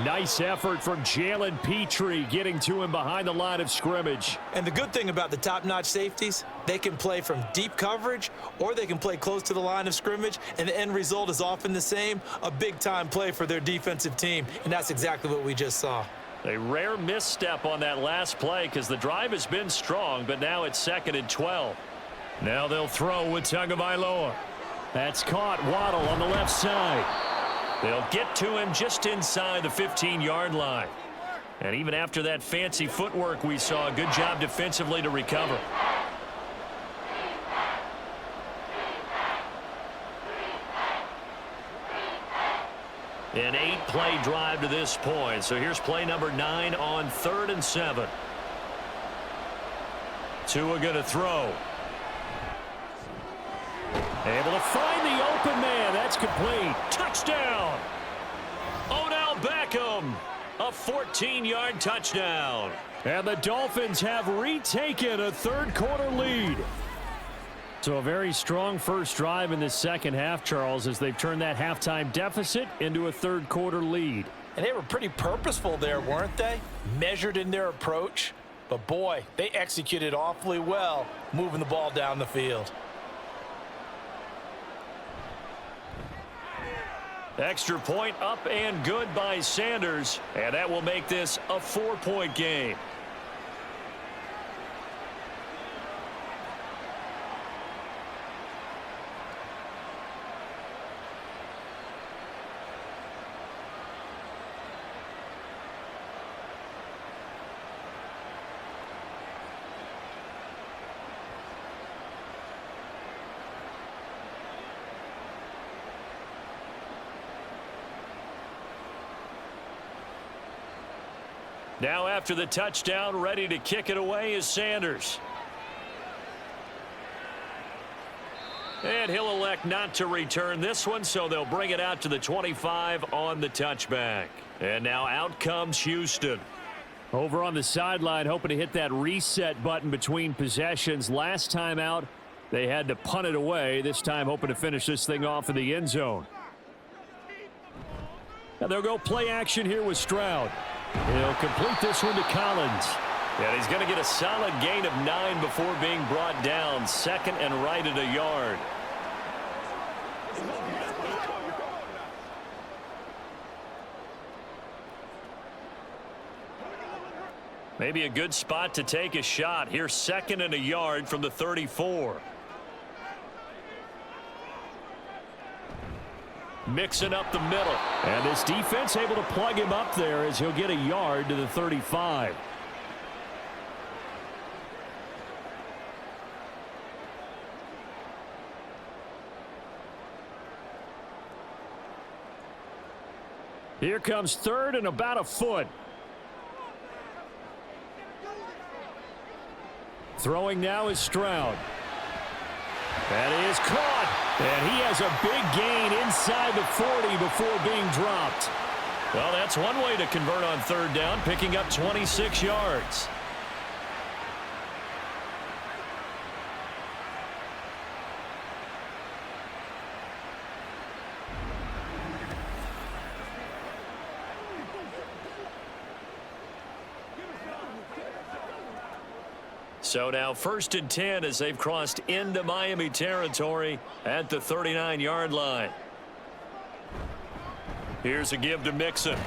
Nice effort from Jalen Petrie, getting to him behind the line of scrimmage. And the good thing about the top-notch safeties, they can play from deep coverage, or they can play close to the line of scrimmage, and the end result is often the same, a big-time play for their defensive team, and that's exactly what we just saw. A rare misstep on that last play, because the drive has been strong, but now it's 2nd and 12. Now they'll throw with Tagovailoa. That's caught. Waddle on the left side. They'll get to him just inside the 15-yard line. And even after that fancy footwork we saw, a good job defensively to recover. An 8-play drive to this point. So here's play number 9 on 3rd and 7. Tua going to throw. Able to find the open man. That's complete. Touchdown. Odell Beckham. A 14-yard touchdown. And the Dolphins have retaken a 3rd-quarter lead. So a very strong first drive in the second half, Charles, as they've turned that halftime deficit into a 3rd-quarter lead. And they were pretty purposeful there, weren't they? Measured in their approach. But, boy, they executed awfully well moving the ball down the field. Extra point up and good by Sanders, and that will make this a 4-point game. Now after the touchdown, ready to kick it away is Sanders. And he'll elect not to return this one, so they'll bring it out to the 25 on the touchback. And now out comes Houston. Over on the sideline, hoping to hit that reset button between possessions. Last time out, they had to punt it away. This time, hoping to finish this thing off in the end zone. Now they'll go play action here with Stroud. He'll complete this one to Collins. And he's going to get a solid gain of 9 before being brought down. Second and right at a yard. Maybe a good spot to take a shot. Here's second and a yard from the 34. Mixing up the middle. And this defense able to plug him up there as he'll get a yard to the 35. Here comes third and about a foot. Throwing now is Stroud. That is caught. And he has a big gain inside the 40 before being dropped. Well, that's one way to convert on third down, picking up 26 yards. So now first and 10 as they've crossed into Miami territory at the 39-yard line. Here's a give to Mixon.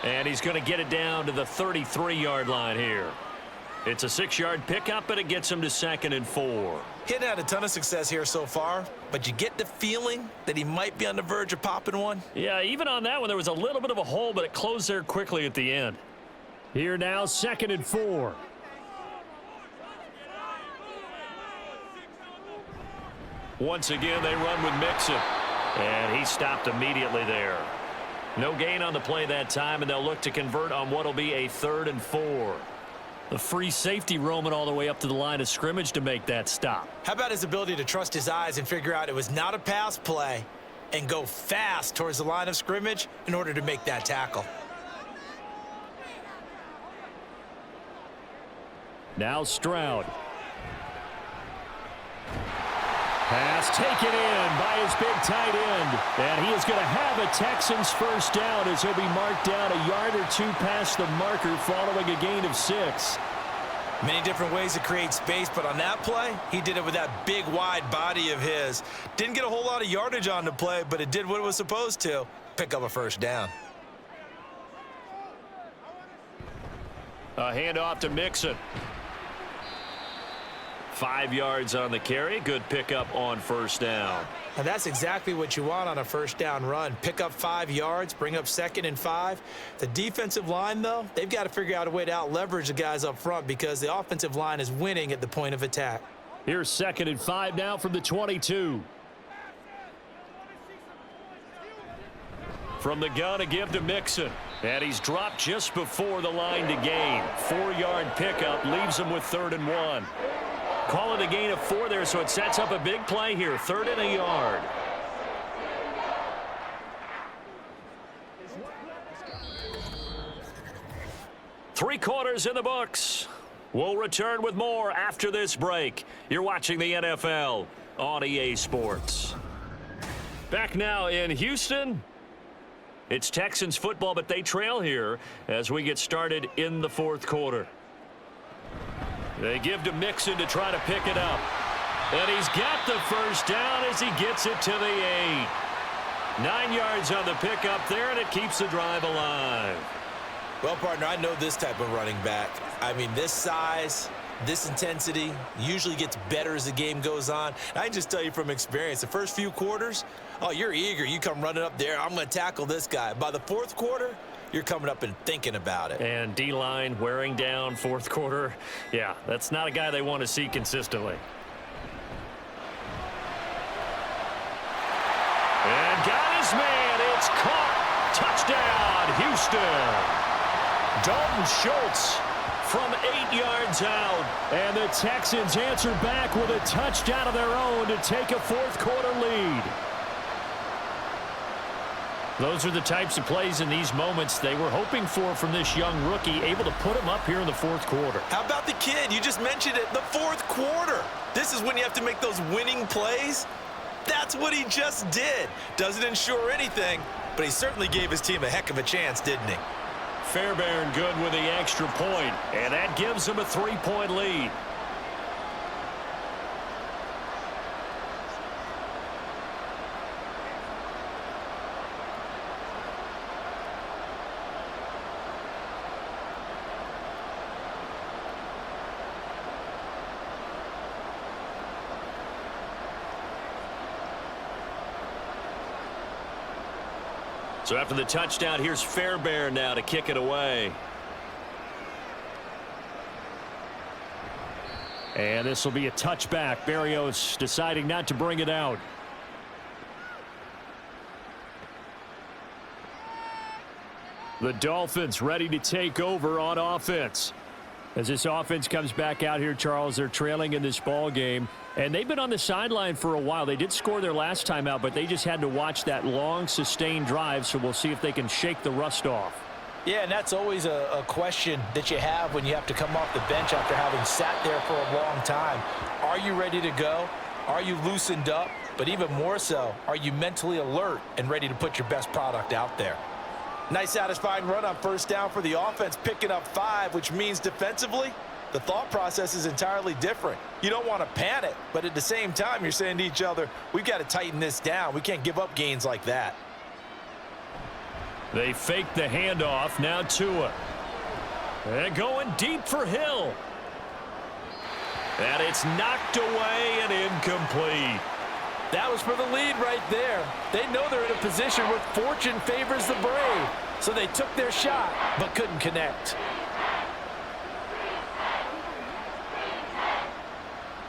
And he's going to get it down to the 33-yard line here. It's a 6-yard pickup, and it gets him to second and 4. He hadn't had a ton of success here so far, but you get the feeling that he might be on the verge of popping one. Yeah, even on that one, there was a little bit of a hole, but it closed there quickly at the end. Here now, second and 4. Once again, they run with Mixon. And he stopped immediately there. No gain on the play that time, and they'll look to convert on what will be a 3rd and 4. The free safety roaming all the way up to the line of scrimmage to make that stop. How about his ability to trust his eyes and figure out it was not a pass play and go fast towards the line of scrimmage in order to make that tackle? Now Stroud. Pass taken in by his big tight end. And he is going to have a Texans first down as he'll be marked down a yard or two past the marker following a gain of 6. Many different ways to create space, but on that play, he did it with that big, wide body of his. Didn't get a whole lot of yardage on the play, but it did what it was supposed to. Pick up a first down. A handoff to Mixon. 5 yards on the carry. Good pickup on first down. And that's exactly what you want on a first down run. Pick up 5 yards, bring up 2nd and 5. The defensive line, though, they've got to figure out a way to out-leverage the guys up front because the offensive line is winning at the point of attack. Here's 2nd and 5 now from the 22. From the gun, a give to Mixon. And he's dropped just before the line to gain. 4-yard pickup leaves him with 3rd and 1. Call it a gain of 4 there, so it sets up a big play here. 3rd and a yard. Three quarters in the books. We'll return with more after this break. You're watching the NFL on EA Sports. Back now in Houston. It's Texans football, but they trail here as we get started in the 4th quarter. They give to Mixon to try to pick it up. And he's got the first down as he gets it to the 8. 9 yards on the pickup there, and it keeps the drive alive. Well, partner, I know this type of running back. I mean, this size, this intensity usually gets better as the game goes on. I can just tell you from experience, the first few quarters, oh, you're eager. You come running up there, I'm going to tackle this guy. By the 4th quarter, you're coming up and thinking about it. And D-line wearing down 4th quarter. Yeah, that's not a guy they want to see consistently. And got his man. It's caught. Touchdown, Houston. Dalton Schultz from 8 yards out. And the Texans answer back with a touchdown of their own to take a fourth-quarter lead. Those are the types of plays in these moments they were hoping for from this young rookie, able to put him up here in the fourth quarter. How about the kid? You just mentioned it, the fourth quarter. This is when you have to make those winning plays. That's what he just did. Doesn't ensure anything, but he certainly gave his team a heck of a chance, didn't he? Fairbairn good with the extra point, and that gives them a 3-point lead. So after the touchdown, here's Fairbairn now to kick it away. And this will be a touchback. Berrios deciding not to bring it out. The Dolphins ready to take over on offense. As this offense comes back out here, Charles, they're trailing in this ball game. And they've been on the sideline for a while. They did score their last time out, but they just had to watch that long, sustained drive, so we'll see if they can shake the rust off. Yeah, and that's always a question that you have when you have to come off the bench after having sat there for a long time. Are you ready to go? Are you loosened up? But even more so, are you mentally alert and ready to put your best product out there? Nice satisfying run on first down for the offense, picking up 5, which means defensively, the thought process is entirely different. You don't want to panic, but at the same time, you're saying to each other, we've got to tighten this down. We can't give up gains like that. They fake the handoff. Now Tua. They're going deep for Hill. And it's knocked away and incomplete. That was for the lead right there. They know they're in a position where fortune favors the brave. So they took their shot, but couldn't connect.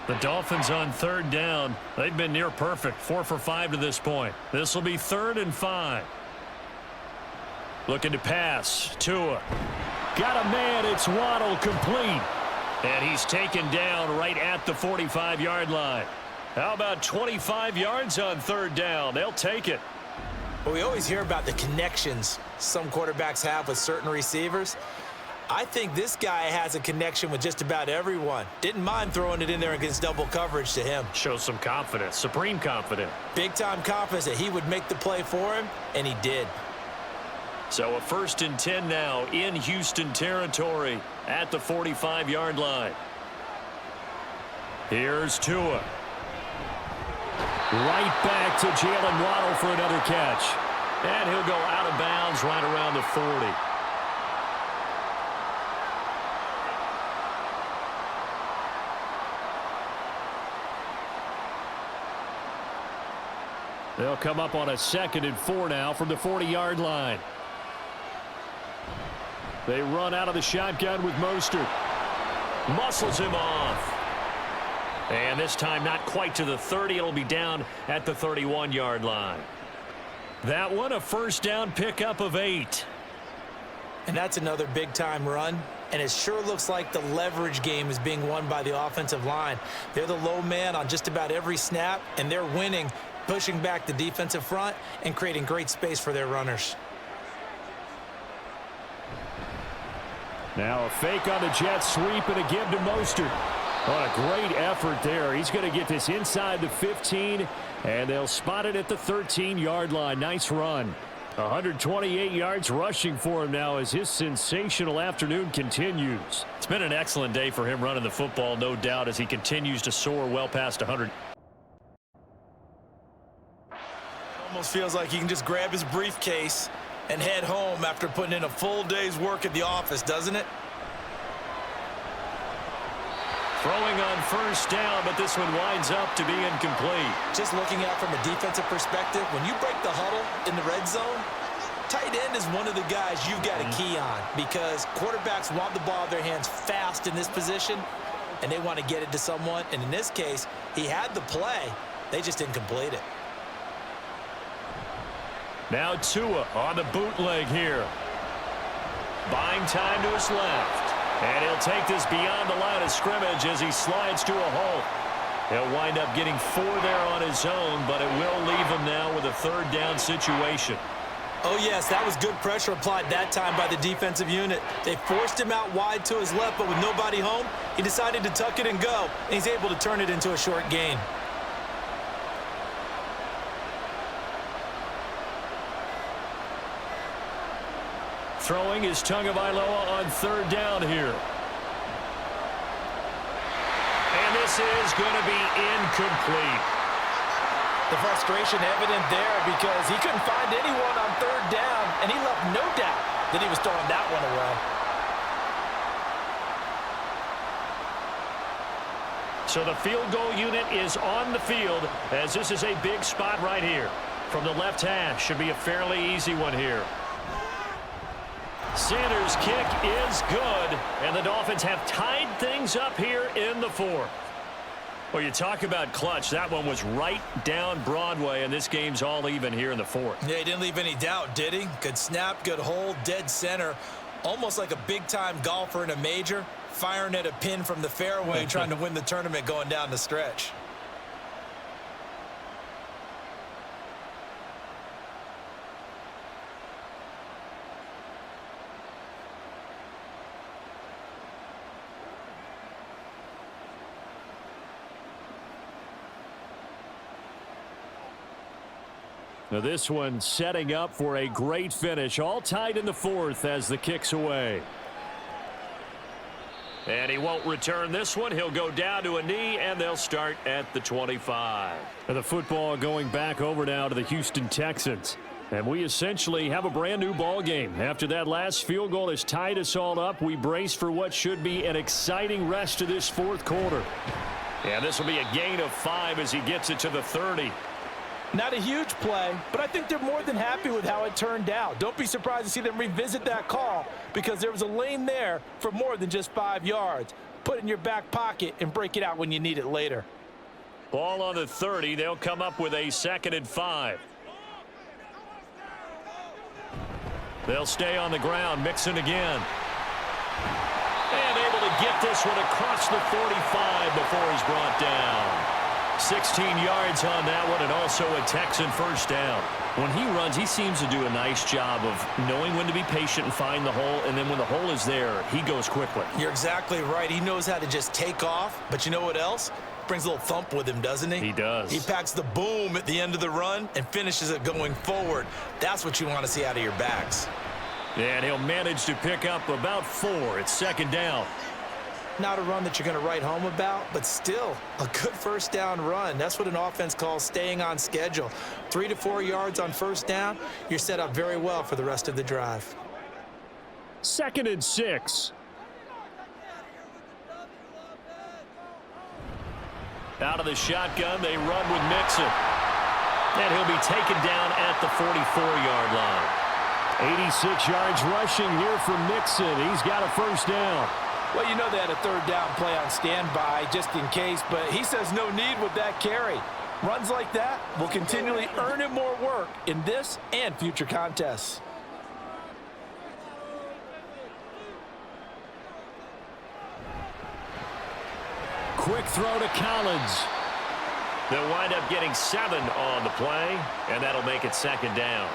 The Dolphins on third down. They've been near perfect. 4 for 5 to this point. This will be 3rd and 5. Looking to pass. Tua. Got a man. It's Waddle, complete. And he's taken down right at the 45-yard line. How about 25 yards on third down? They'll take it. Well, we always hear about the connections some quarterbacks have with certain receivers. I think this guy has a connection with just about everyone. Didn't mind throwing it in there against double coverage to him. Shows some confidence, supreme confidence. Big-time confidence that he would make the play for him, and he did. So a 1st and 10 now in Houston territory at the 45-yard line. Here's Tua. Right back to Jalen Waddle for another catch. And he'll go out of bounds right around the 40. They'll come up on a 2nd and 4 now from the 40-yard line. They run out of the shotgun with Mostert. Muscles him off. And this time not quite to the 30. It'll be down at the 31-yard line. That one a first down pickup of 8. And that's another big-time run. And it sure looks like the leverage game is being won by the offensive line. They're the low man on just about every snap, and they're winning, pushing back the defensive front and creating great space for their runners. Now a fake on the jet sweep and a give to Mostert. What a great effort there. He's going to get this inside the 15, and they'll spot it at the 13-yard line. Nice run. 128 yards rushing for him now as his sensational afternoon continues. It's been an excellent day for him running the football, no doubt, as he continues to soar well past 100. Almost feels like he can just grab his briefcase and head home after putting in a full day's work at the office, doesn't it? Throwing on first down, but this one winds up to be incomplete. Just looking at from a defensive perspective, when you break the huddle in the red zone, tight end is one of the guys you've got to key on because quarterbacks want the ball in their hands fast in this position, and they want to get it to someone. And in this case, he had the play. They just didn't complete it. Now Tua on the bootleg here. Buying time to his left. And he'll take this beyond the line of scrimmage as he slides to a halt. He'll wind up getting 4 there on his own, but it will leave him now with a 3rd down situation. Oh, yes, that was good pressure applied that time by the defensive unit. They forced him out wide to his left, but with nobody home, he decided to tuck it and go, and he's able to turn it into a short gain. Throwing is Tagovailoa on 3rd down here. And this is going to be incomplete. The frustration evident there because he couldn't find anyone on 3rd down, and he left no doubt that he was throwing that one away. So the field goal unit is on the field as this is a big spot right here. From the left hash, should be a fairly easy one here. Sanders' kick is good, and the Dolphins have tied things up here in the 4th. Well, you talk about clutch. That one was right down Broadway, and this game's all even here in the 4th. Yeah, he didn't leave any doubt, did he? Good snap, good hold, dead center. Almost like a big-time golfer in a major, firing at a pin from the fairway, trying to win the tournament going down the stretch. Now this one setting up for a great finish. All tied in the 4th as the kick's away. And he won't return this one. He'll go down to a knee, and they'll start at the 25. And the football going back over now to the Houston Texans. And we essentially have a brand new ball game. After that last field goal has tied us all up, we brace for what should be an exciting rest of this 4th quarter. And this will be a gain of 5 as he gets it to the 30. Not a huge play, but I think they're more than happy with how it turned out. Don't be surprised to see them revisit that call because there was a lane there for more than just 5 yards. Put it in your back pocket and break it out when you need it later. Ball on the 30. They'll come up with a 2nd and 5. They'll stay on the ground. Mixon again. And able to get this one across the 45 before he's brought down. 16 yards on that one, and also a Texan 1st down. When he runs, he seems to do a nice job of knowing when to be patient and find the hole, and then when the hole is there, he goes quickly. You're exactly right. He knows how to just take off, but you know what else? Brings a little thump with him, doesn't he? He does. He packs the boom at the end of the run and finishes it going forward. That's what you want to see out of your backs. And he'll manage to pick up about 4. It's 2nd down. Not a run that you're going to write home about, but still a good 1st down run. That's what an offense calls staying on schedule. 3 to 4 yards on 1st down, you're set up very well for the rest of the drive. 2nd and 6. Out of the shotgun, they run with Mixon. And he'll be taken down at the 44-yard line. 86 yards rushing here for Mixon. He's got a 1st down. Well, you know they had a 3rd down play on standby just in case, but he says no need with that carry. Runs like that will continually earn him more work in this and future contests. Quick throw to Collins. They'll wind up getting 7 on the play, and that'll make it 2nd down.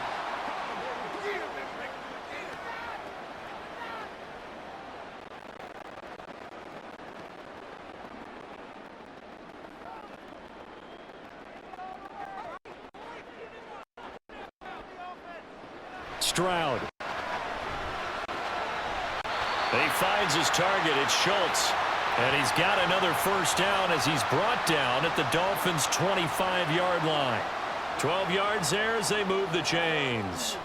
Stroud. And he finds his target. It's Schultz. And he's got another 1st down as he's brought down at the Dolphins' 25-yard line. 12 yards there as they move the chains.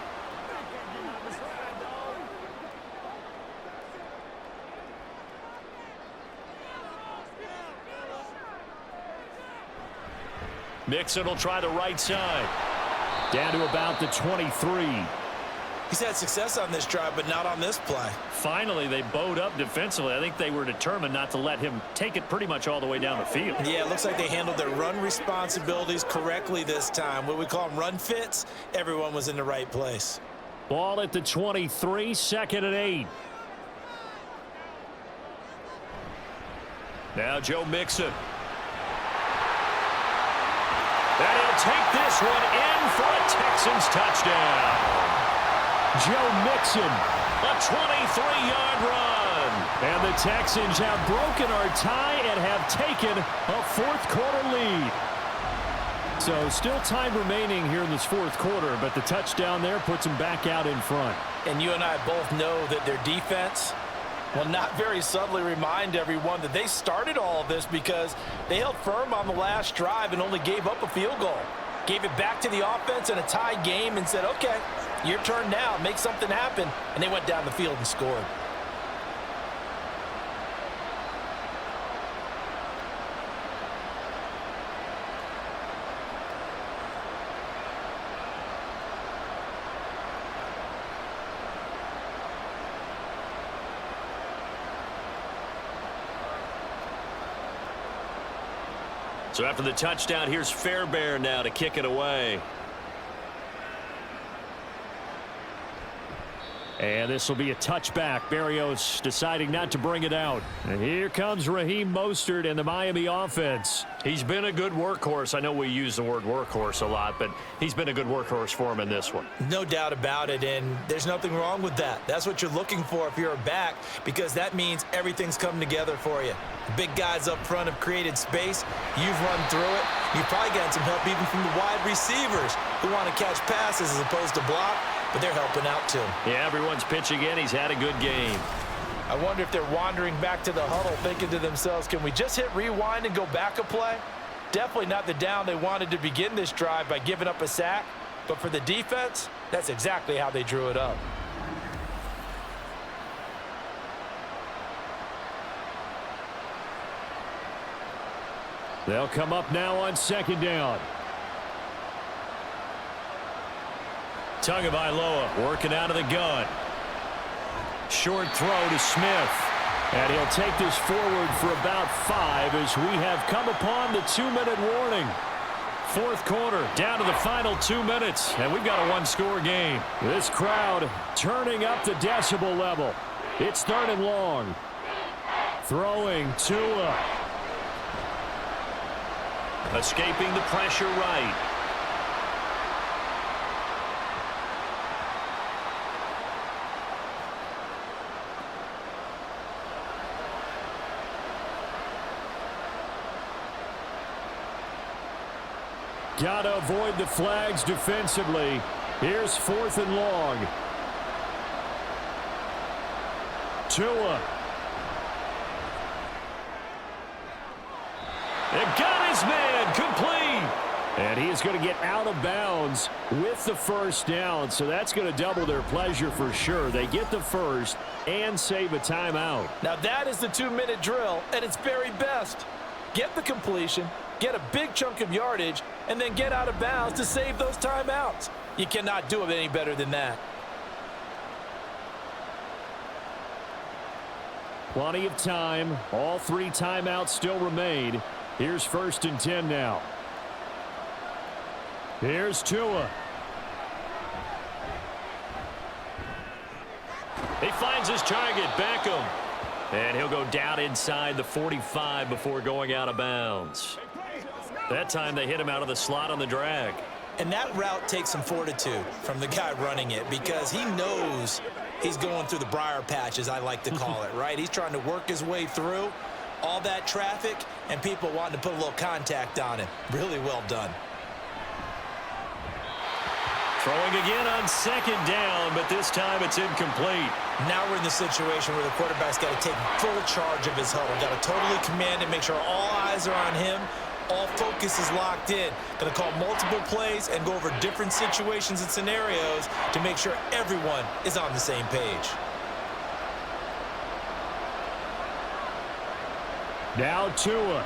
Mixon will try the right side. Down to about the 23. He's had success on this drive, but not on this play. Finally, they bowed up defensively. I think they were determined not to let him take it pretty much all the way down the field. Yeah, it looks like they handled their run responsibilities correctly this time. What we call them run fits, everyone was in the right place. Ball at the 23, 2nd and 8. Now Joe Mixon. And he'll take this one in for a Texans touchdown. Joe Mixon, a 23-yard run. And the Texans have broken our tie and have taken a fourth-quarter lead. So still time remaining here in this fourth quarter, but the touchdown there puts them back out in front. And you and I both know that their defense will not very subtly remind everyone that they started all of this because they held firm on the last drive and only gave up a field goal. Gave it back to the offense in a tie game and said, okay, your turn now, make something happen. And they went down the field and scored. So after the touchdown, here's Fairbairn now to kick it away. And this will be a touchback. Berrios deciding not to bring it out. And here comes Raheem Mostert and the Miami offense. He's been a good workhorse. I know we use the word workhorse a lot, but he's been a good workhorse for him in this one. No doubt about it, and there's nothing wrong with that. That's what you're looking for if you're a back, because that means everything's come together for you. The big guys up front have created space. You've run through it. You've probably gotten some help even from the wide receivers who want to catch passes as opposed to block, but they're helping out too. Yeah, everyone's pitching in. He's had a good game. I wonder if they're wandering back to the huddle thinking to themselves, can we just hit rewind and go back a play? Definitely not the down they wanted to begin this drive by giving up a sack, but for the defense, that's exactly how they drew it up. They'll come up now on 2nd down. Tagovailoa working out of the gun. Short throw to Smith. And he'll take this forward for about 5 as we have come upon the 2-minute warning. Fourth quarter, down to the final 2 minutes, and we've got a one-score game. This crowd turning up the decibel level. It's 3rd and long. Throwing Tua. Escaping the pressure right. Got to avoid the flags defensively. Here's 4th and long. Tua. And got his man complete. And he is going to get out of bounds with the first down. So that's going to double their pleasure for sure. They get the first and save a timeout. Now that is the 2-minute drill at its very best. Get the completion, get a big chunk of yardage, and then get out of bounds to save those timeouts. You cannot do it any better than that. Plenty of time. All 3 timeouts still remain. Here's 1st and 10 now. Here's Tua. He finds his target, Beckham. And he'll go down inside the 45 before going out of bounds. That time they hit him out of the slot on the drag. And that route takes some fortitude from the guy running it because he knows he's going through the briar patch, as I like to call it, right? He's trying to work his way through all that traffic and people wanting to put a little contact on him. Really well done. Throwing again on 2nd down, but this time it's incomplete. Now we're in the situation where the quarterback's got to take full charge of his huddle. Got to totally command it, make sure all eyes are on him. All focus is locked in. Going to call multiple plays and go over different situations and scenarios to make sure everyone is on the same page. Now Tua.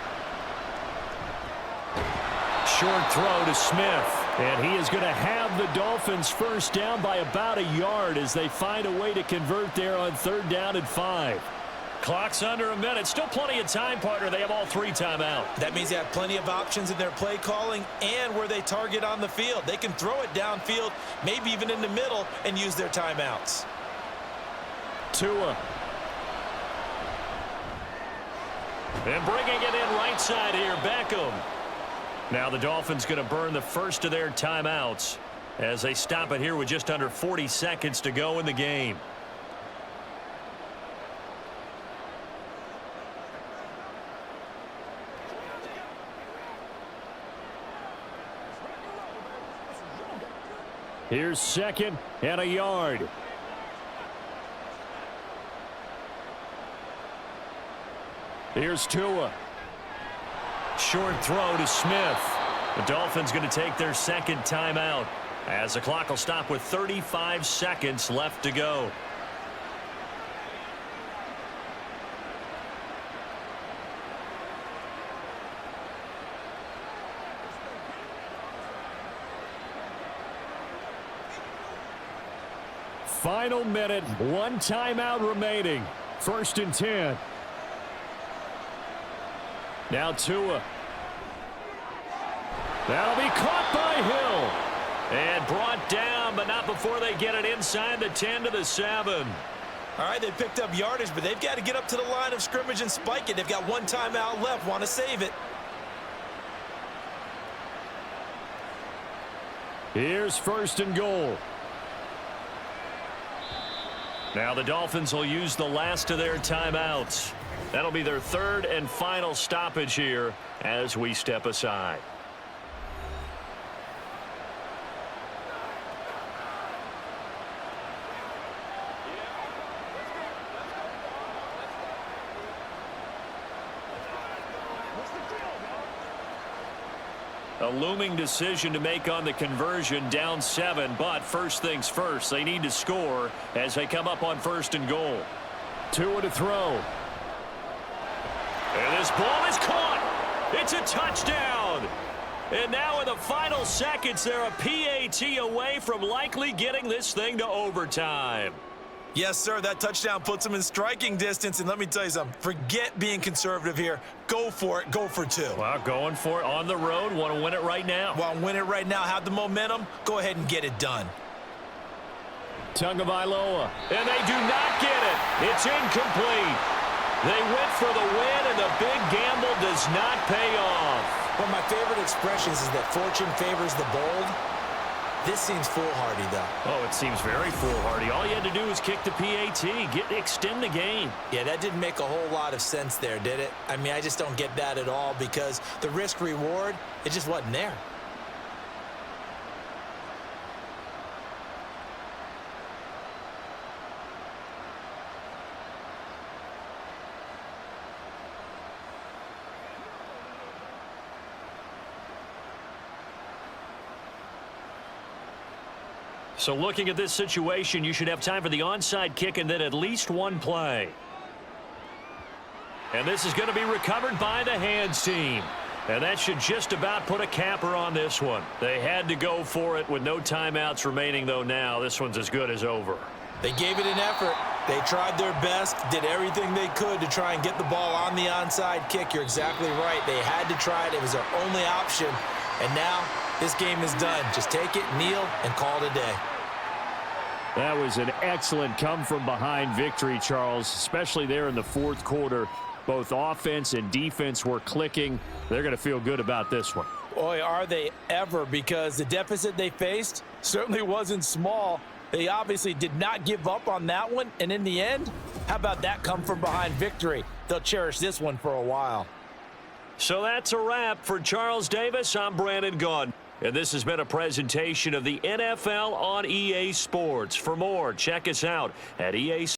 Short throw to Smith. And he is going to have the Dolphins first down by about a yard as they find a way to convert there on 3rd down and 5. Clock's under a minute. Still plenty of time, partner. They have all 3 timeouts. That means they have plenty of options in their play calling and where they target on the field. They can throw it downfield, maybe even in the middle, and use their timeouts. Tua. And bringing it in right side here, Beckham. Now the Dolphins going to burn the first of their timeouts as they stop it here with just under 40 seconds to go in the game. Here's 2nd and a yard. Here's Tua. Short throw to Smith. The Dolphins going to take their 2nd timeout as the clock will stop with 35 seconds left to go. Final minute, 1 timeout remaining. 1st and 10. Now Tua. That'll be caught by Hill. And brought down, but not before they get it inside the 10 to the 7. All right, they picked up yardage, but they've got to get up to the line of scrimmage and spike it. They've got 1 timeout left, want to save it. Here's 1st and goal. Now the Dolphins will use the last of their timeouts. That'll be their 3rd and final stoppage here as we step aside. A looming decision to make on the conversion, down 7, but first things first, they need to score as they come up on 1st and goal. Tua to throw. And this ball is caught. It's a touchdown. And now in the final seconds, they're a PAT away from likely getting this thing to overtime. Yes, sir, that touchdown puts them in striking distance, and let me tell you something, forget being conservative here. Go for it, go for 2. Well, going for it on the road, want to win it right now. Want to win it right now, have the momentum, go ahead and get it done. Tagovailoa, and they do not get it. It's incomplete. They went for the win, and the big gamble does not pay off. One of my favorite expressions is that fortune favors the bold. This seems foolhardy, though. Oh, it seems very foolhardy. All you had to do was kick the PAT, extend the game. Yeah, that didn't make a whole lot of sense there, did it? I mean, I just don't get that at all because the risk-reward, it just wasn't there. So looking at this situation, you should have time for the onside kick and then at least 1 play. And this is going to be recovered by the hands team. And that should just about put a capper on this one. They had to go for it with no timeouts remaining, though now. This one's as good as over. They gave it an effort. They tried their best, did everything they could to try and get the ball on the onside kick. You're exactly right. They had to try it. It was their only option. And now this game is done. Just take it, kneel, and call it a day. That was an excellent come-from-behind victory, Charles, especially there in the 4th quarter. Both offense and defense were clicking. They're going to feel good about this one. Boy, are they ever, because the deficit they faced certainly wasn't small. They obviously did not give up on that one, and in the end, how about that come-from-behind victory? They'll cherish this one for a while. So that's a wrap for Charles Davis. I'm Brandon Gunn. And this has been a presentation of the NFL on EA Sports. For more, check us out at EA Sports.